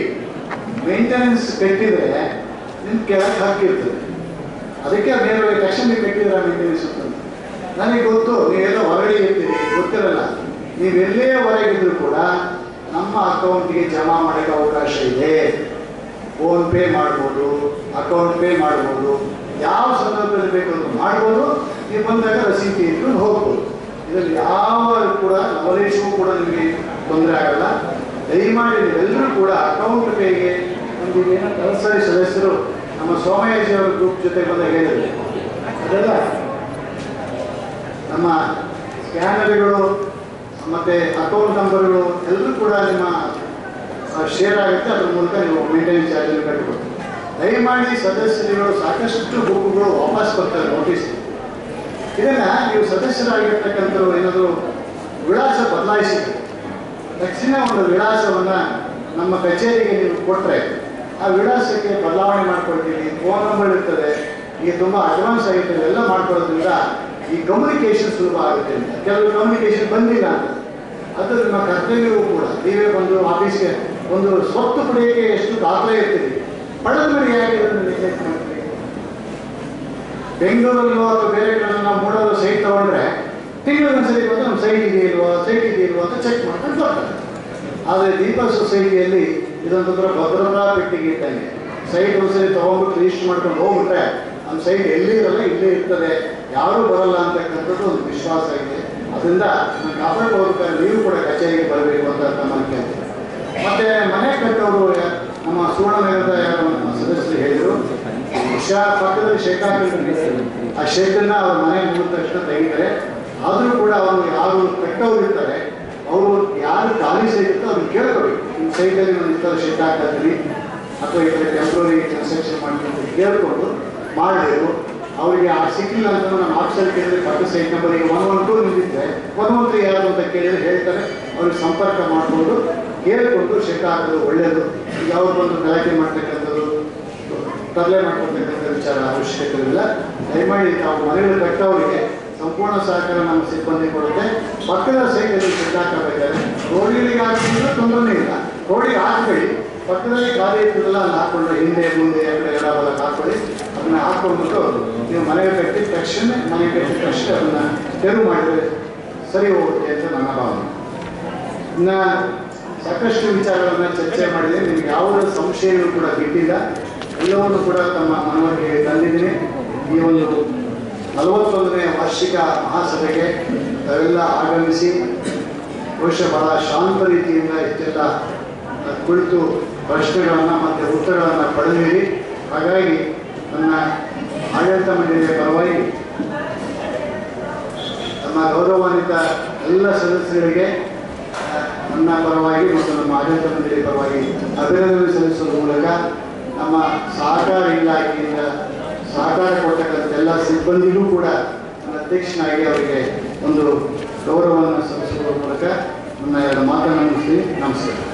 ಮೇಂಟೆನೆನ್ಸ್ ಕಟ್ಟಿದರೆ ನಿಮ್ಗೆ ಕೆಳಗೆ ಹಾಕಿರ್ತದೆ. ಅದಕ್ಕೆ ಬೇರೆ ತಕ್ಷಣ ನೀವು ಕಟ್ಟಿದ್ರೆ ಮೇಂಟೆನೆನ್ಸ್ ಅಂತ ನನಗೆ ಗೊತ್ತು. ನೀವೆಲ್ಲ ಹೊರಗಡೆ ಇರ್ತೀರಿ, ಗೊತ್ತಿರಲ್ಲ. ನೀವೆಲ್ಲೇ ಹೊರಗಿದ್ರು ಕೂಡ ನಮ್ಮ ಅಕೌಂಟ್ಗೆ ಜಮಾ ಮಾಡೋಕ್ಕೆ ಅವಕಾಶ ಇದೆ. ಫೋನ್ ಪೇ ಮಾಡ್ಬೋದು, ಅಕೌಂಟ್ ಪೇ ಮಾಡ್ಬೋದು, ಯಾವ ಸಂದರ್ಭದಲ್ಲಿ ಬೇಕು ಅಂತ ಮಾಡ್ಬೋದು. ನೀವು ಬಂದಾಗ ರಸೀದಿ ಇಟ್ಕೊಂಡು ಹೋಗ್ಬೋದು. ಇದರಲ್ಲಿ ಯಾವ ಕೂಡ ನವಲೇಶವೂ ಕೂಡ ನಿಮಗೆ ತೊಂದರೆ ಆಗಲ್ಲ. ದಯಮಾಡಿ ನೀವೆಲ್ಲರೂ ಕೂಡ ಅಕೌಂಟ್ ಪೇಗೆ ಒಂದು ಏನೋ ನರ್ಸರಿ ಸದಸ್ಯರು ನಮ್ಮ ಸೋಮಯಾಜಿ ಅವರ ಗ್ರೂಪ್ ಜೊತೆ ಬಂದಾಗ ಹೇಳಿದ್ರು. ಅದೆಲ್ಲ ನಮ್ಮ ಸ್ಕ್ಯಾನರ್ಗಳು ಮತ್ತು ಅಕೌಂಟ್ ನಂಬರ್ಗಳು ಎಲ್ಲರೂ ಕೂಡ ನಿಮ್ಮ ಶೇರ್ ಆಗುತ್ತೆ. ಅದ್ರ ಮೂಲಕ ನೀವು ಮೇಂಟೆನೆನ್ಸ್ ಚಾರ್ಜನ್ನು ಕಟ್ಬೋದು. ದಯಮಾಡಿ ಸದಸ್ಯರುಗಳು ಸಾಕಷ್ಟು ಬುಕ್ಗಳು ವಾಪಸ್ ಬರ್ತಾರೆ ನೋಟಿಸ್. ಇದನ್ನು ನೀವು ಸದಸ್ಯರಾಗಿರ್ತಕ್ಕಂಥವ್ರು ಏನಾದರೂ ವಿಳಾಸ ಬದಲಾಯಿಸಿದ್ರೆ ತಕ್ಷಣ ಒಂದು ವಿಳಾಸವನ್ನು ನಮ್ಮ ಕಚೇರಿಗೆ ನೀವು ಕೊಟ್ಟರೆ ಆ ವಿಳಾಸಕ್ಕೆ ಬದಲಾವಣೆ ಮಾಡ್ಕೊಳ್ತೀವಿ. ಫೋನ್ ನಂಬರ್ ಇರ್ತದೆ. ಈಗ ತುಂಬ ಅಡ್ವಾನ್ಸ್ ಆಗಿರ್ತದೆ. ಎಲ್ಲ ಮಾಡ್ಕೊಳ್ಳೋದ್ರಿಂದ ಈ ಕಮ್ಯುನಿಕೇಷನ್ ಸುಲಭ ಆಗುತ್ತೆ ಅಂತ. ಕೆಲವು ಕಮ್ಯುನಿಕೇಷನ್ ಬಂದಿಲ್ಲ ಅಂತ ಅದು ನಿಮ್ಮ ಕರ್ತವ್ಯವೂ ಕೂಡ. ನೀವೇ ಬಂದು ಆಫೀಸ್ಗೆ ಒಂದು ಸ್ವತ್ತು ಪಡೆಯೋಕ್ಕೆ ಎಷ್ಟು ದಾಖಲೆ ಇರ್ತೀರಿ, ಪಡೆದ ಮೇಲೆ ಯಾಕೆ ಇದನ್ನು ನೆಗ್ಲೆಕ್ಟ್ ಮಾಡ್ತೀವಿ? ಬೆಂಗಳೂರಲ್ಲೋ ಅಥವಾ ಬೇರೆ ಕಡೆ ನಾವು ಮೂಡೋದು ಸೈಟ್ ತೊಗೊಂಡ್ರೆ ತಿಂಗಳಿಗೊಂದ್ಸರಿ ಬಂದು ನಮ್ಮ ಸೈಟ್ ಇದೆಯಿಲ್ವಾ ಅಂತ ಚೆಕ್ ಮಾಡ್ಕೊಂಡು ಬರ್ತಾರೆ. ಆದರೆ ದೀಪ ಸೊಸೈಟಿಯಲ್ಲಿ ಇದೊಂಥರ ಭದ್ರತಾ ಪೆಟ್ಟಿಗೆ ಇಟ್ಟಂಗೆ. ಸೈಟ್ ಒಂದ್ಸರಿ ತೊಗೊಂಡ್ಬಿಟ್ಟು ರಿಜಿಸ್ಟರ್ ಮಾಡ್ಕೊಂಡು ಹೋಗ್ಬಿಟ್ರೆ ನಮ್ಮ ಸೈಟ್ ಎಲ್ಲಿ ಇರಲ್ಲ, ಇಲ್ಲೇ ಇರ್ತದೆ, ಯಾರೂ ಬರಲ್ಲ ಅಂತಕ್ಕಂಥದ್ದು ಒಂದು ವಿಶ್ವಾಸ ಇದೆ. ಅದರಿಂದ ನಾನು ಕಾಪಾಡ್ಕೋಬೇಕಾದ್ರೆ ನೀವು ಕೂಡ ಕಚೇರಿಗೆ ಬರಬೇಕು ಅಂತ ನಮ್ಮನ್ನು ಕೇಳ್ತಾರೆ. ಮತ್ತು ಮನೆ ಕಟ್ಟೋರು ನಮ್ಮ ಸುವರ್ಣನಗರದ ಯಾರು ನಮ್ಮ ಸದಸ್ಯರು ಹೇಳಿದರು, ಪಕ್ಕದಲ್ಲಿ ಶೆಡ್ ಹಾಕಿರ್ತಾರೆ. ಆ ಶೆಡ್ಡನ್ನು ಅವ್ರ ಮನೆ ಮುಗಿದ ತಕ್ಷಣ ತೆಗಿತಾರೆ. ಆದರೂ ಕೂಡ ಅವರು ಯಾರು ಕಟ್ಟೋರು ಇರ್ತಾರೆ ಖಾಲಿ ಸೈಟ್ ಇತ್ತು ಅವ್ರಿಗೆ ಕೇಳ್ಕೊಬೇಕು, ನಿಮ್ಮ ಸೈಟಲ್ಲಿ ಒಂದು ಈ ಥರ ಶೆಡ್ ಹಾಕಿದ್ರಿ ಅಥವಾ ಈ ಥರ ಟೆಂಪ್ರರಿ ಕನ್ಸ್ಟ್ರಕ್ಷನ್ ಮಾಡ್ಕೊಂಡು ಕೇಳಿಕೊಂಡು ಮಾಡಬೇಕು. ಅವರಿಗೆ ಆ ಸಿಕ್ಕಿಲ್ಲ ಅಂತ ನಮ್ಮ ಆಫೀಸಲ್ಲಿ ಕೇಳಿದ್ರೆ ಪಕ್ಕ ಸೈಟ್ ನಂಬರ್ ಈಗ 112 ನಿಂತಿದ್ರೆ 113 ಯಾರು ಅಂತ ಕೇಳಿದ್ರೆ ಹೇಳ್ತಾರೆ. ಅವ್ರಿಗೆ ಸಂಪರ್ಕ ಮಾಡಿಕೊಂಡು ಕೇಳಿಕೊಂಡು ಶೆಡ್ ಹಾಕೋದು ಒಳ್ಳೆಯದು. ಈಗ ಅವ್ರು ಬಂದು ಗಲಾಟೆ ಮಾಡ್ತಕ್ಕಂಥದ್ದು, ತರಲೆ ಮಾಡ್ಕೊಳ್ತಕ್ಕಂಥ ವಿಚಾರ ಅವಶ್ಯಕತೆ ಇಲ್ಲ. ದಯಮಾಡಿ ನಾವು ಮನೆಗಳು ಕಟ್ಟೋರಿಗೆ ಸಂಪೂರ್ಣ ಸಹಕಾರ ನಮ್ಮ ಸಿಬ್ಬಂದಿ ಕೊಡುತ್ತೆ. ಪಕ್ಕದ ಸೈಟಲ್ಲಿ ಶೆಡ್ ಹಾಕಬೇಕಾದ್ರೆ ರೋಡಿಗೆ ಹಾಕಿದ್ರೆ ತೊಂದರೆ ಇಲ್ಲ, ರೋಡಿಗೆ ಹಾಕಬೇಡಿ. ಪಕ್ಕದಲ್ಲಿ ಗಾಡಿ ಇರ್ತದಲ್ಲ ಅಲ್ಲಿ ಹಾಕ್ಕೊಂಡ್ರೆ ಹಿಂದೆ ಮುಂದೆ ಎಡಬಲ ಹಾಕೊಳ್ಳಿ. ಅದನ್ನ ಹಾಕ್ಕೊಂಡ್ಬಿಟ್ಟು ನೀವು ಮನೆಗೆ ಕಟ್ಟಿದ ತಕ್ಷಣ ಅದನ್ನ ತೆರವು ಮಾಡಿದ್ರೆ ಸರಿ ಹೋಗುತ್ತೆ ಅಂತ ನನ್ನ ಭಾವನೆ. ಇನ್ನು ಸಾಕಷ್ಟು ವಿಚಾರಗಳನ್ನ ಚರ್ಚೆ ಮಾಡಿದೆ. ನಿಮ್ಗೆ ಯಾವುದೇ ಸಂಶಯಗಳು ಕೂಡ ಬಿಟ್ಟಿಲ್ಲ, ಎಲ್ಲವನ್ನು ಕೂಡ ತಮ್ಮ ಮನವರಿಕೆಗೆ ತಂದಿದ್ದೀನಿ. ಈ ಒಂದು 41ನೇ ವಾರ್ಷಿಕ ಮಹಾಸಭೆಗೆ ತಾವೆಲ್ಲ ಆಗಮಿಸಿ ಬಹುಶಃ ಬಹಳ ಶಾಂತ ರೀತಿಯಿಂದ ಇಷ್ಟೆಲ್ಲ ಕುಳಿತು ಪ್ರಶ್ನೆಗಳನ್ನು ಮತ್ತು ಉತ್ತರಗಳನ್ನು ಪಡೆದಿರಿ. ಹಾಗಾಗಿ ನನ್ನ ಆಡಳಿತ ಮಂಡಳಿಯ ಪರವಾಗಿ ನಮ್ಮ ಗೌರವಾನ್ವಿತ ಎಲ್ಲ ಸದಸ್ಯರಿಗೆ ನನ್ನ ಪರವಾಗಿ ಮತ್ತು ನಮ್ಮ ಆಡಳಿತ ಮಂಡಳಿಯ ಪರವಾಗಿ ಅಭಿನಂದನೆ ಸಲ್ಲಿಸುವ ಮೂಲಕ ನಮ್ಮ ಸಹಕಾರ ಇಲಾಖೆಯಿಂದ ಸಹಕಾರ ಕೊಡ್ತಕ್ಕಂಥ ಎಲ್ಲ ಸಿಬ್ಬಂದಿಗೂ ಕೂಡ ನನ್ನ ಅಧ್ಯಕ್ಷನಾಗಿ ಅವರಿಗೆ ಒಂದು ಗೌರವವನ್ನು ಸಲ್ಲಿಸುವ ಮೂಲಕ ನನ್ನ ಎರಡು ಮಾತನ್ನು ಮುಗಿಸ್ತೀನಿ. ನಮಸ್ಕಾರ.